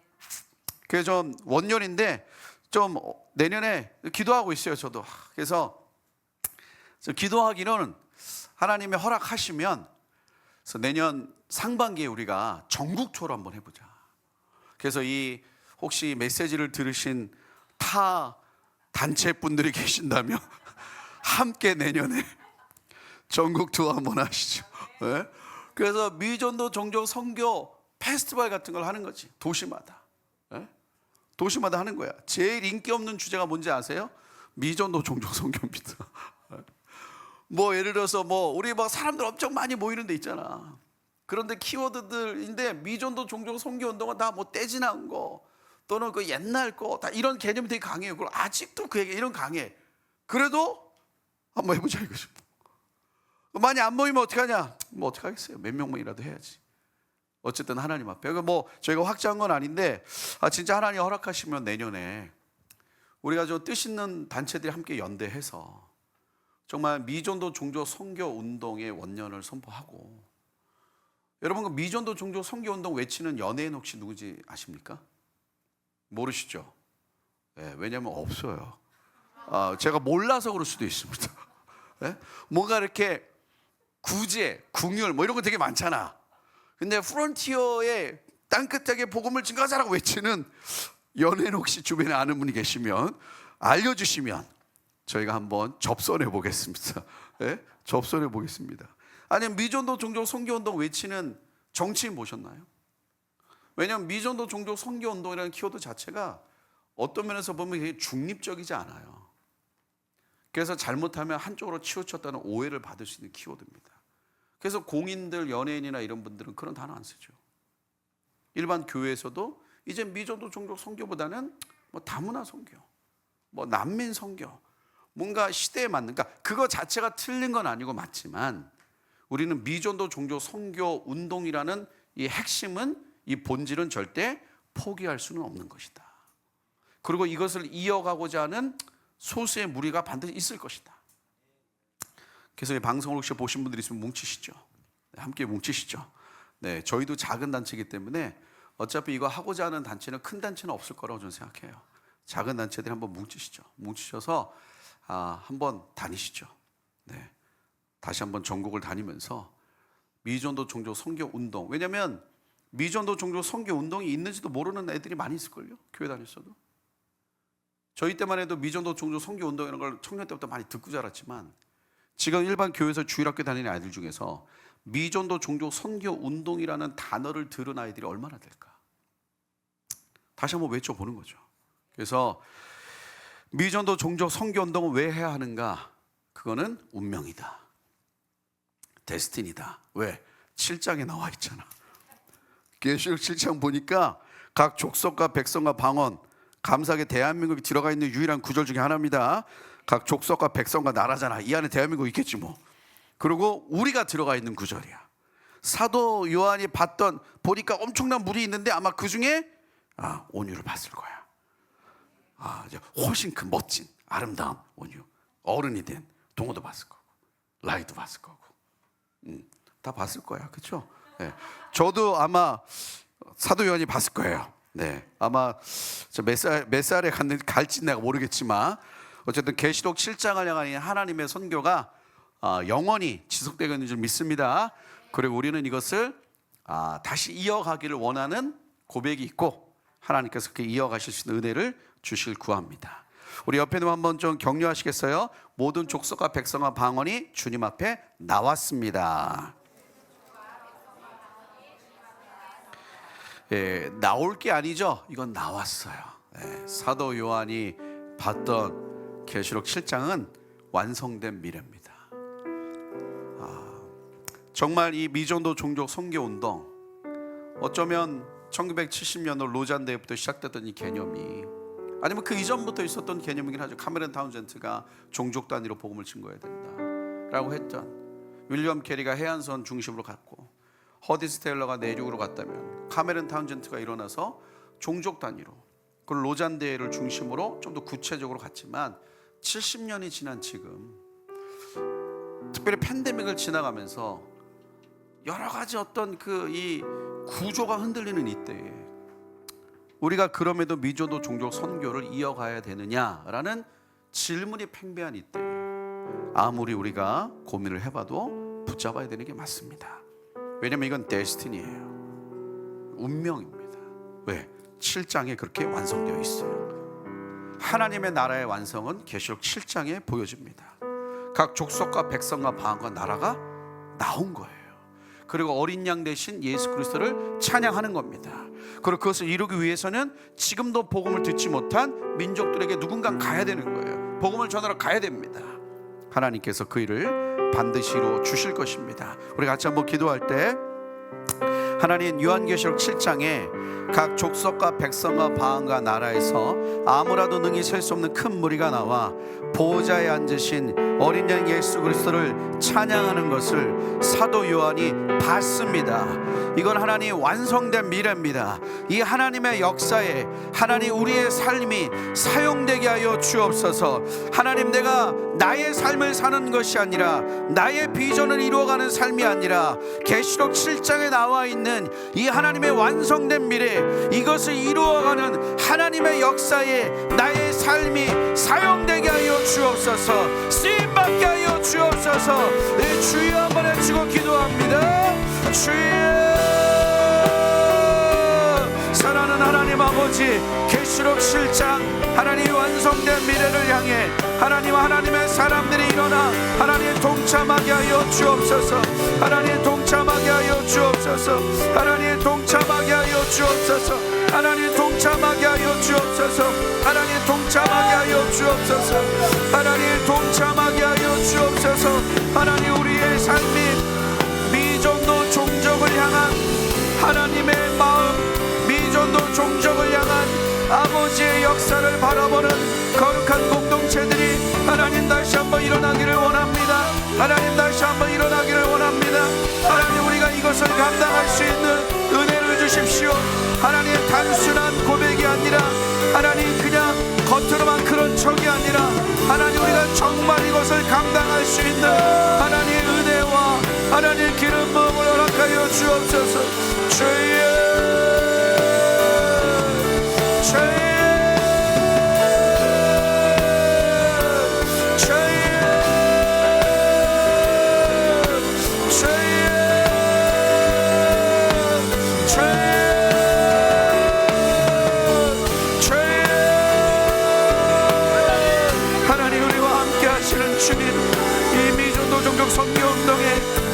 그래서 좀 원년인데 좀 내년에 기도하고 있어요, 저도. 그래서 기도하기는 하나님의 허락하시면 그래서 내년 상반기에 우리가 전국 투어를 한번 해보자. 그래서 이 혹시 메시지를 들으신 타 단체 분들이 계신다면 함께 내년에 전국 투어 한번 하시죠. 네? 그래서 미전도 종족 선교 페스티벌 같은 걸 하는 거지. 도시마다. 네? 도시마다 하는 거야. 제일 인기 없는 주제가 뭔지 아세요? 미전도 종족 선교입니다. 뭐 예를 들어서 뭐 우리 막 사람들 엄청 많이 모이는 데 있잖아. 그런데 키워드들인데 미전도 종족 선교 운동은 다 뭐 떼지나온 거 또는 그 옛날 거 다 이런 개념이 되게 강해요. 그리고 아직도 그 얘기 이런 강해. 그래도 한번 해보자 이거죠. 많이 안 모이면 어떡하냐? 뭐 어떡하겠어요. 몇 명만이라도 해야지. 어쨌든 하나님 앞에. 뭐 저희가 확정한 건 아닌데 진짜 하나님 허락하시면 내년에 우리가 저 뜻 있는 단체들이 함께 연대해서 정말 미전도 종족 선교 운동의 원년을 선포하고, 여러분 그 미전도 종족 선교 운동 외치는 연예인 혹시 누구지 아십니까? 모르시죠? 네, 왜냐하면 없어요. 제가 몰라서 그럴 수도 있습니다. 네? 뭔가 이렇게 구제, 궁율 뭐 이런 거 되게 많잖아. 근데 프론티어의 땅끝하게 복음을 증거하자라고 외치는 연예인 혹시 주변에 아는 분이 계시면 알려주시면 저희가 한번 접선해 보겠습니다. 네? 접선해 보겠습니다. 아니면 미전도 종족 선교운동 외치는 정치인 보셨나요? 왜냐하면 미전도 종족 선교운동이라는 키워드 자체가 어떤 면에서 보면 되게 중립적이지 않아요. 그래서 잘못하면 한쪽으로 치우쳤다는 오해를 받을 수 있는 키워드입니다. 그래서 공인들, 연예인이나 이런 분들은 그런 단어 안 쓰죠. 일반 교회에서도 이제 미전도 종족 선교보다는 뭐 다문화 선교, 뭐 난민 선교, 뭔가 시대에 맞는, 그러니까 그거 자체가 틀린 건 아니고 맞지만 우리는 미전도 종족 선교 운동이라는 이 핵심은, 이 본질은 절대 포기할 수는 없는 것이다. 그리고 이것을 이어가고자 하는 소수의 무리가 반드시 있을 것이다. 그래서 이 방송을 혹시 보신 분들이 있으면 뭉치시죠. 네, 함께 뭉치시죠. 네, 저희도 작은 단체이기 때문에 어차피 이거 하고자 하는 단체는 큰 단체는 없을 거라고 저는 생각해요. 작은 단체들이 한번 뭉치시죠. 뭉치셔서 한번 다니시죠. 네, 다시 한번 전국을 다니면서 미전도 종족 선교 운동. 왜냐하면 미전도 종족 선교 운동이 있는지도 모르는 애들이 많이 있을걸요. 교회 다녔어도. 저희 때만 해도 미전도 종족 선교 운동이라는 걸 청년 때부터 많이 듣고 자랐지만 지금 일반 교회에서 주일학교 다니는 아이들 중에서 미전도 종족 선교 운동이라는 단어를 들은 아이들이 얼마나 될까? 다시 한번 외쳐보는 거죠. 그래서 미전도 종족 선교 운동은 왜 해야 하는가? 그거는 운명이다. 데스티니다. 왜? 7장에 나와 있잖아. 계시록 7장 보니까 각 족속과 백성과 방언, 감사하게 대한민국이 들어가 있는 유일한 구절 중에 하나입니다. 각 족속과 백성과 나라잖아. 이 안에 대한민국 있겠지 뭐. 그리고 우리가 들어가 있는 구절이야. 사도 요한이 보니까 엄청난 물이 있는데 아마 그 중에 온유를 봤을 거야. 이제 훨씬 큰 멋진 아름다운 온유. 어른이 된 동호도 봤을 거고 라이도 봤을 거고 다 봤을 거야. 그렇죠? 네. 저도 아마 사도 요한이 봤을 거예요. 네, 아마 몇 살에 갈지 내가 모르겠지만 어쨌든 계시록 7장을 향한 하나님의 선교가 영원히 지속되고 줄 믿습니다. 그리고 우리는 이것을 다시 이어가기를 원하는 고백이 있고 하나님께서 그렇게 이어가실 수 있는 은혜를 주실 구합니다. 우리 옆에 는 한번 좀 격려하시겠어요? 모든 족속과 백성과 방언이 주님 앞에 나왔습니다. 나올 게 아니죠. 이건 나왔어요. 사도 요한이 봤던 계시록 7장은 완성된 미래입니다. 정말 이 미전도 종족 선교 운동, 어쩌면 1970년도 로잔 대회부터 시작됐던 이 개념이, 아니면 그 이전부터 있었던 개념이긴 하죠. 카메론 타운젠트가 종족 단위로 복음을 증거해야 된다라고 했던 윌리엄 캐리가 해안선 중심으로 갔고 허디스 테일러가 내륙으로 갔다면 카메론 타운젠트가 일어나서 종족 단위로 그 로잔 대회를 중심으로 좀 더 구체적으로 갔지만 70년이 지난 지금 특별히 팬데믹을 지나가면서 여러 가지 어떤 이 구조가 흔들리는 이때에 우리가 그럼에도 미조도 종족 선교를 이어가야 되느냐라는 질문이 팽배한 이때에 아무리 우리가 고민을 해봐도 붙잡아야 되는 게 맞습니다. 왜냐면 이건 데스티니예요. 운명입니다. 왜? 7장에 그렇게 완성되어 있어요. 하나님의 나라의 완성은 계시록 7장에 보여집니다. 각 족속과 백성과 방언과 나라가 나온 거예요. 그리고 어린 양 대신 예수 그리스도를 찬양하는 겁니다. 그리고 그것을 이루기 위해서는 지금도 복음을 듣지 못한 민족들에게 누군가 가야 되는 거예요. 복음을 전하러 가야 됩니다. 하나님께서 그 일을 반드시 이루어 주실 것입니다. 우리 같이 한번 기도할 때 하나님 요한계시록 7장에 각 족속과 백성과 방언과 나라에서 아무라도 능히 셀 수 없는 큰 무리가 나와 보호자에 앉으신 어린 양 예수 그리스도를 찬양하는 것을 사도 요한이 봤습니다. 이건 하나님 완성된 미래입니다. 이 하나님의 역사에 하나님 우리의 삶이 사용되게 하여 주옵소서. 하나님 내가 나의 삶을 사는 것이 아니라 나의 비전을 이루어가는 삶이 아니라 계시록 7장에 나와 있는 이 하나님의 완성된 미래 이것을 이루어가는 하나님의 역사에 나의 삶이 사용되게 하여 주옵소서. 쓰임받게 하여 주옵소서. 주여 한번 외치고 기도합니다. 주여. 사랑하는 하나님 아버지, 계시록 7장 하나님 완성된 미래를 향해 하나님의 사람들이 일어나 하나님 동참하게 하여 주옵소서. 하나님 동참하게 하여 주옵소서. 하나님 동참하게 하여 주옵소서. 하나님 동참하게 하여 주옵소서. 하나님 동참하게 하여 주옵소서. 하나님 동참하게 하여 주옵소서. 하나님 우리의 삶이 미전도 종족을 향한 하나님의 마음, 미전도 종족을 향한 아버지의 역사를 바라보는 거룩한 공동체들이 하나님 다시 한번 일어나기를 원합니다. 하나님 다시 한번 일어나기를 원합니다. 하나님 우리가 이것을 감당할 수 있는 은혜를 주십시오. 하나님 단순한 고백이 아니라 하나님 그냥 겉으로만 그런 척이 아니라 하나님 우리가 정말 이것을 감당할 수 있는 하나님의 은혜와 하나님 기름 부음을 허락하여 주옵소서. 주여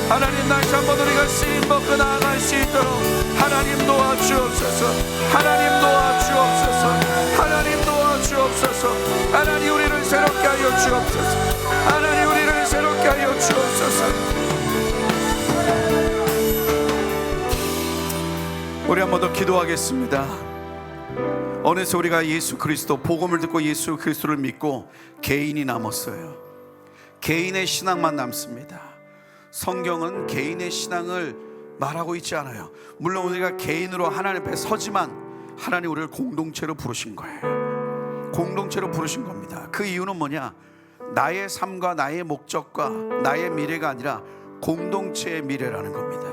하나님 다시 한번 우리가 쓰임받고 나아갈 수 있도록 하나님 도와주옵소서. 하나님 도와주옵소서. 하나님 도와주옵소서. 하나님 우리를 새롭게 하여 주옵소서. 하나님 우리를 새롭게 하여 주옵소서. 우리 한 번 더 기도하겠습니다. 어느새 우리가 예수 그리스도 복음을 듣고 예수 그리스도를 믿고 개인이 남았어요. 개인의 신앙만 남습니다. 성경은 개인의 신앙을 말하고 있지 않아요. 물론 우리가 개인으로 하나님 앞에 서지만 하나님 우리를 공동체로 부르신 거예요. 공동체로 부르신 겁니다. 그 이유는 뭐냐? 나의 삶과 나의 목적과 나의 미래가 아니라 공동체의 미래라는 겁니다.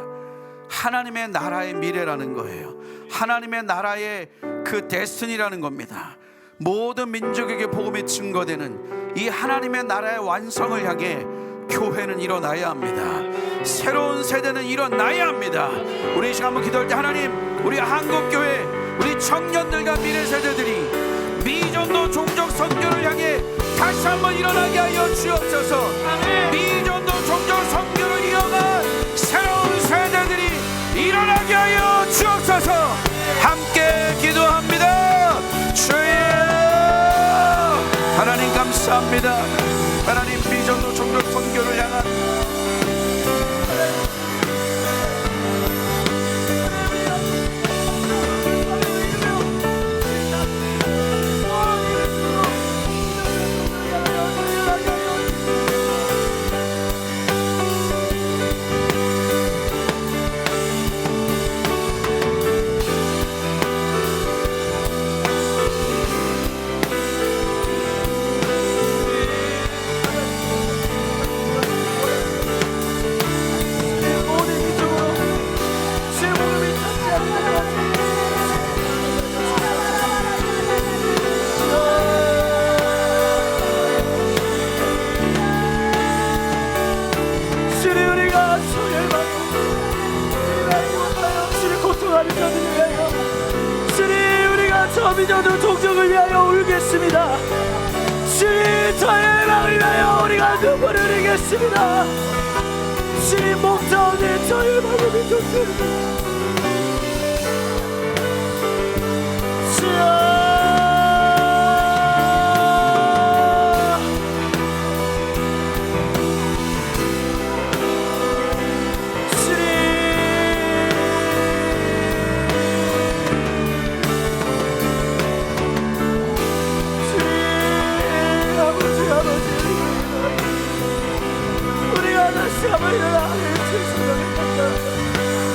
하나님의 나라의 미래라는 거예요. 하나님의 나라의 그 데스티니라는 겁니다. 모든 민족에게 복음이 증거되는 이 하나님의 나라의 완성을 향해 교회는 일어나야 합니다. 새로운 세대는 일어나야 합니다. 우리 이 시간 한번 기도할 때 하나님 우리 한국교회 우리 청년들과 미래 세대들이 미전도 종족 선교를 향해 다시 한번 일어나게 하여 주옵소서. 미전도 종족 선교를 이어갈 새로운 세대들이 일어나게 하여 주옵소서. 함께 기도합니다. 주여 하나님 감사합니다. 하나님 비전도 종족 선교를 향한 기도하는 자들을 위하여 주님 우리가 저 믿어도 종족을 위하여 울겠습니다. 주님 저의 마음을 위하여 우리가 눈물을 흘리겠습니다. 주님 목자 오늘 저의 마음을 줬습니다.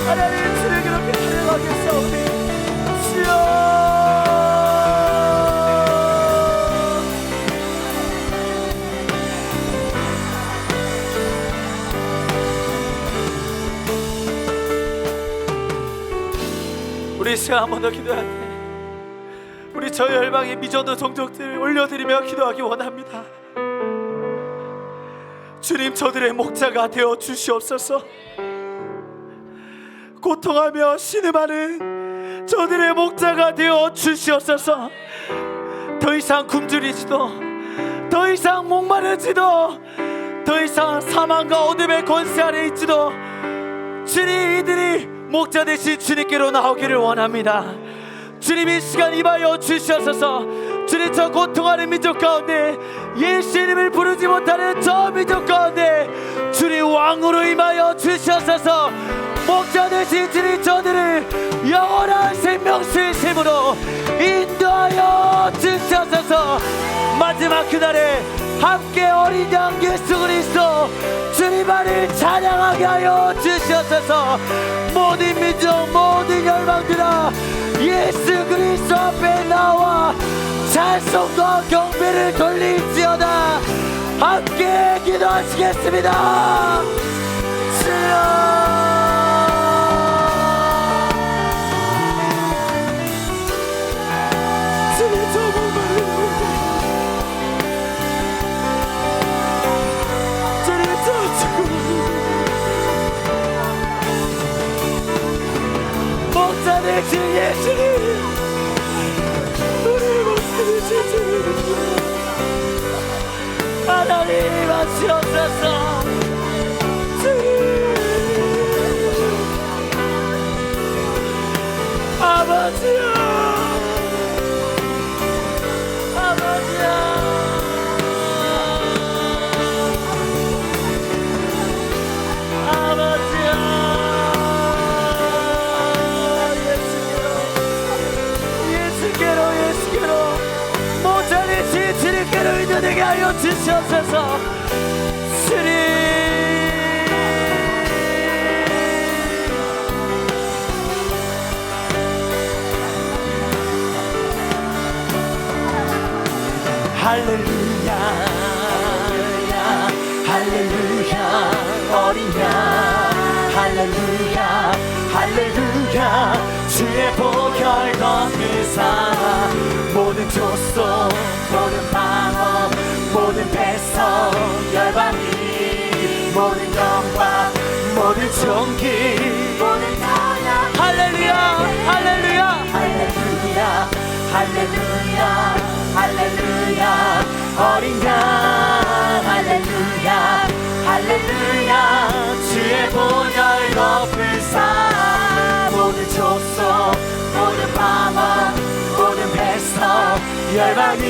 하나님 주를 그렇게 찬양하겠사오니 주여 우리 시간 한 번 더 기도할 때 우리 저 열방의 미전도 종족들 올려드리며 기도하기 원합니다. 주님 저들의 목자가 되어 주시옵소서. 고통하며 신음하는 저들의 목자가 되어 주시옵소서. 더 이상 굶주리지도 더 이상 목마르지도 더 이상 사망과 어둠의 권세 아래 있지도 주님 이들이 목자 되신 주님께로 나오기를 원합니다. 주님 이 시간 임하여 주시옵소서. 주님 저 고통하는 민족 가운데 예수 이름을 부르지 못하는 저 민족 가운데 주님 왕으로 임하여 주시옵소서. 목자 되신 주님 저들을 영원한 생명수의 샘으로 인도하여 주시옵소서. 마지막 그날에 함께 어린 양 예수 그리스도 주님만을 찬양하게 하여 주시옵소서. 모든 민족 모든 열방들아 예수 그리스도 앞에 나와 찬송과 경배를 돌릴지어다. 함께 기도하시겠습니다. 주여 목자 되신 예수님 우리 목자 되신 주님 하나님 하시옵소서. 아버지야 아버지야 아버지야 예수께로 목자 되신 주님께로 인도되게 하여 주시옵소서. 주님 할렐루야 할렐루야 어린 양 할렐루야 할렐루야 주의 보혈 걷는 사람 모든 조소 모든 방어 모든 배성 열방이 모든 영광 모든 존귀 모든 찬양 할렐루야 할렐루야 할렐루야 할렐루야 할렐루야 어린 양 할렐루야 할렐루야 주의 보혈 덮을 사 모든 족속 모든 방언 모든 백성 열방이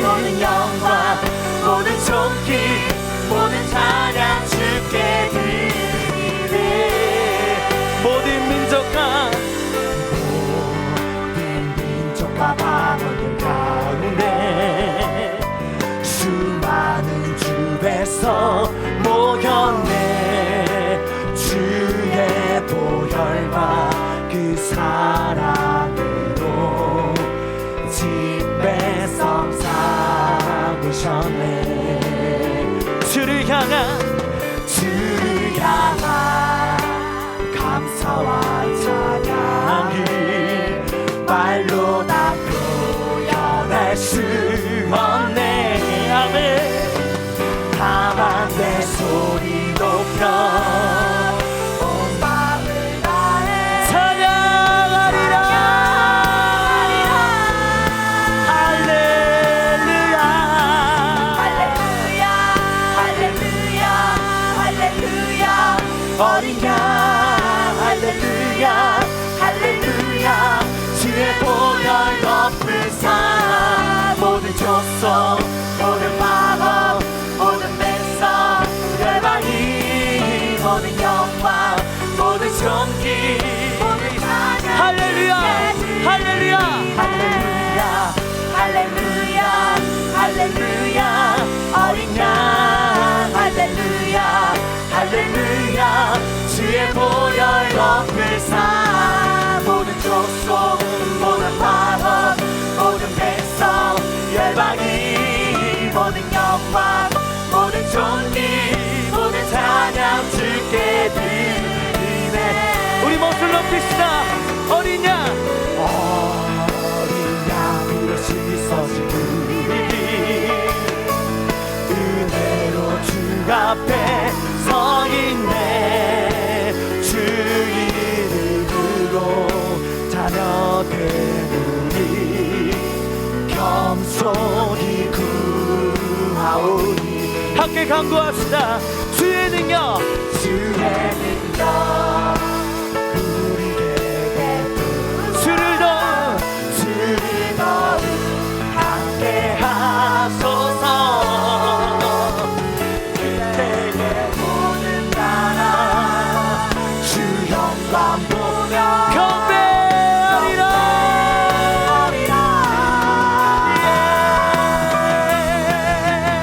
모든 영광 모든 존귀 모든 찬양 주께 드리네. 모든 민족과 방언들 가운데 수많은 주 백성 모였네. 주의 보혈과 그 사랑으로 집배성 삼으셨네. 주를 향한 감사와 찬양을 말로 다 표현할 수 없네. 아멘. 다만 내 소리 높여 온 마음을 다해 찬양 할렐루야 할렐루야 주의 보혈 덮으사 모든 족속 모든 마법 모든 백성 열방이 모든 영광 모든 존귀 모든 찬양 할렐루야 할렐루야 할렐루야 할렐루야 할렐루야 어린 양 할렐루야 할렐루야 주의 보혈 덮으사 모든 족속 모든 마법 모든 백성 열방이 모든 영광 모든 존귀 모든 찬양 주께 드리네 우리 목소리 높이시다 어린 양 어린 양으로 씻어진 우리 은혜로 주 앞에 서 있네 주 이름으로 자녀된 우리 겸손히 구하오니 함께 강구합시다 주의 능력 주의 능력 우리에게 주를 더욱 함께 하소서 그때의 모든 나라 주 영광 보며 경배하리라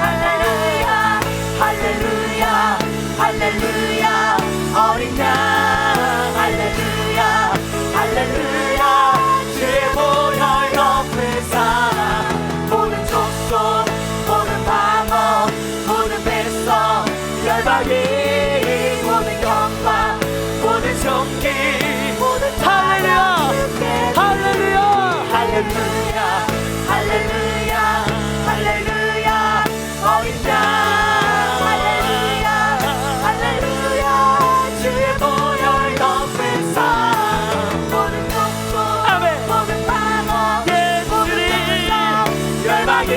할렐루야 할렐루야 할렐루야 어린 양 할렐루야 할렐루야 주의 보혈 덮으사 모든 족속 모든 방언 모든 백성 열방이 모든 영광 모든 존귀 모든 할렐루야 할렐루야 할렐루야 할렐루야 할렐루야 어린 양 할렐루야 할렐루야 주의 보혈 덮으사 모든 족속 모든 방언 모든 백성 열방이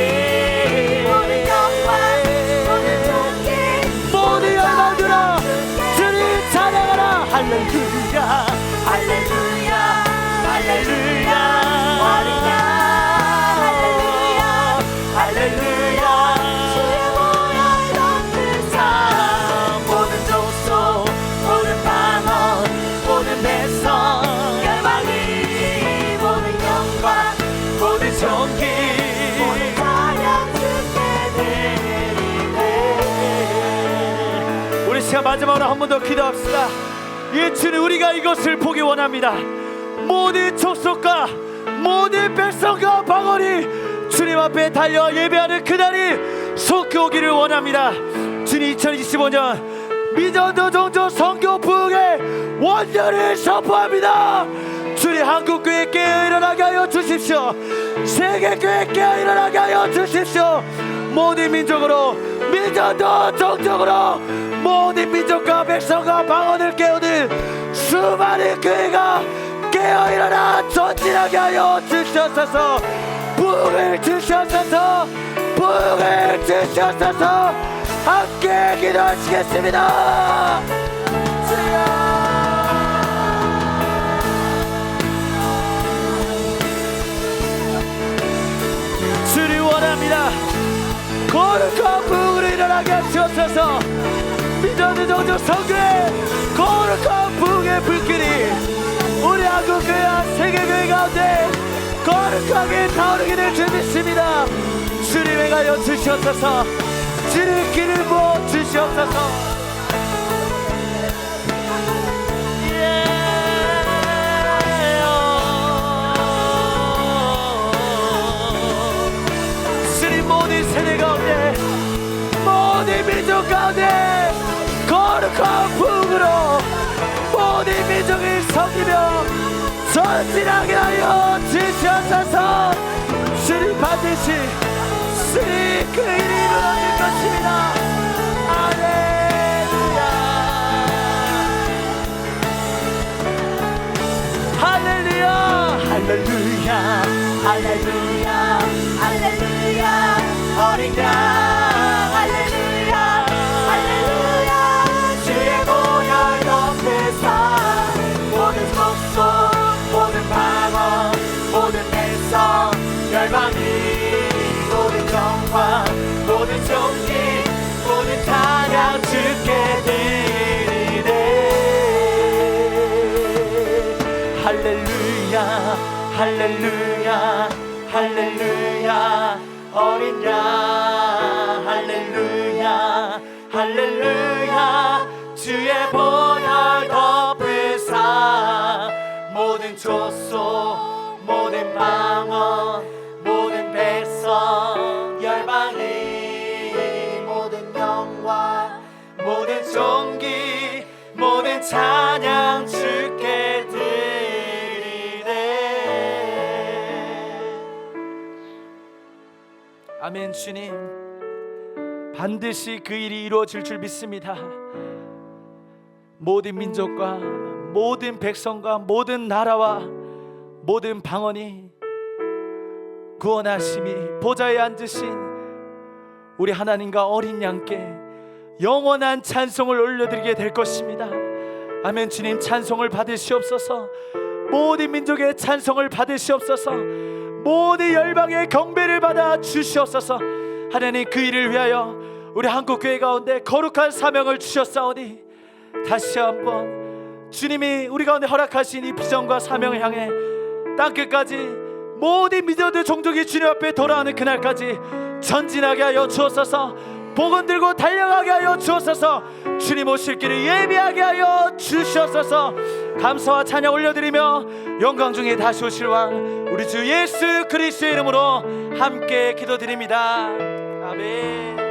모든 영광 모든 존귀 모든 열방들아 주를 찬양하라 할렐루야 할렐루야 할렐루야 어린 양 할렐루야 할렐루야 주의 보혈 덮으사 모든 족속 모든 방언 모든 백성 열방이 모든 영광 모든 존귀 모든 찬양 주께 드리네 우리 시간 마지막으로 한 번 더 기도합시다 이 주는 우리가 이것을 보기 원합니다 모든 족속과 모든 백성과 방언이 주님 앞에 달려 예배하는 그날이 속히 오기를 원합니다 주님 2025년 미전도 종족 선교 부흥의 원년을 선포합니다 주님 한국교회 깨어 일어나게 하여 주십시오 세계교회 깨어 일어나게 하여 주십시오 모든 민족으로 미전도 종족으로 모든 민족과 백성과 방언을 깨우는 수많은 교회가 깨어 일어나 전진하게 하여 주시옵소서 부흥을 주시옵소서 부흥을 주시옵소서 함께 기도하시겠습니다 주를 원합니다 거룩한 부흥으로 일어나게 하시옵소서 믿어는 종족 성교회 거룩한 부흥의 불길이 우리 한국교회와 세계교회 가운데 거룩하게 타오르기를 주십니다 주님에 가여 주시옵소서 주님 길을 부어 주시옵소서 주님 모든 세대 가운데 모든 민족 가운데 거룩한 부흥으로 모든 민족이 섬기며 전진하게 하여 주시옵소서 주님 반드시 주님 그 일이 일어날 것입니다 할렐루야 할렐루야 할렐루야 할렐루야 할렐루야 어린 양 할렐루야 할렐루야 주의 보혈 덮으사 할렐루야 할렐루야 할렐루야 어린 양 할렐루야 할렐루야 주의 보혈 덮으사 모든 족속 모든 방언 모든 백성 열방이 모든 영광 모든 존귀 모든 찬양 주께 드리네. 아멘. 주님 반드시 그 일이 이루어질 줄 믿습니다. 모든 민족과 모든 백성과 모든 나라와 모든 방언이 구원하심이 보좌에 앉으신 우리 하나님과 어린 양께 영원한 찬송을 올려드리게 될 것입니다. 아멘. 주님 찬송을 받으시옵소서. 모든 민족의 찬송을 받으시옵소서. 모든 열방의 경배를 받아 주시옵소서. 하나님 그 일을 위하여 우리 한국교회 가운데 거룩한 사명을 주셨사오니 다시 한번 주님이 우리 가운데 허락하신 이 비전과 사명을 향해 땅끝까지 모든 민족들 종족이 주님 앞에 돌아오는 그날까지 전진하게 하여 주옵소서. 복음 들고 달려가게 하여 주옵소서. 주님 오실 길을 예비하게 하여 주시옵소서. 감사와 찬양 올려드리며 영광 중에 다시 오실 왕 우리 주 예수 그리스도의 이름으로 함께 기도드립니다. 아멘.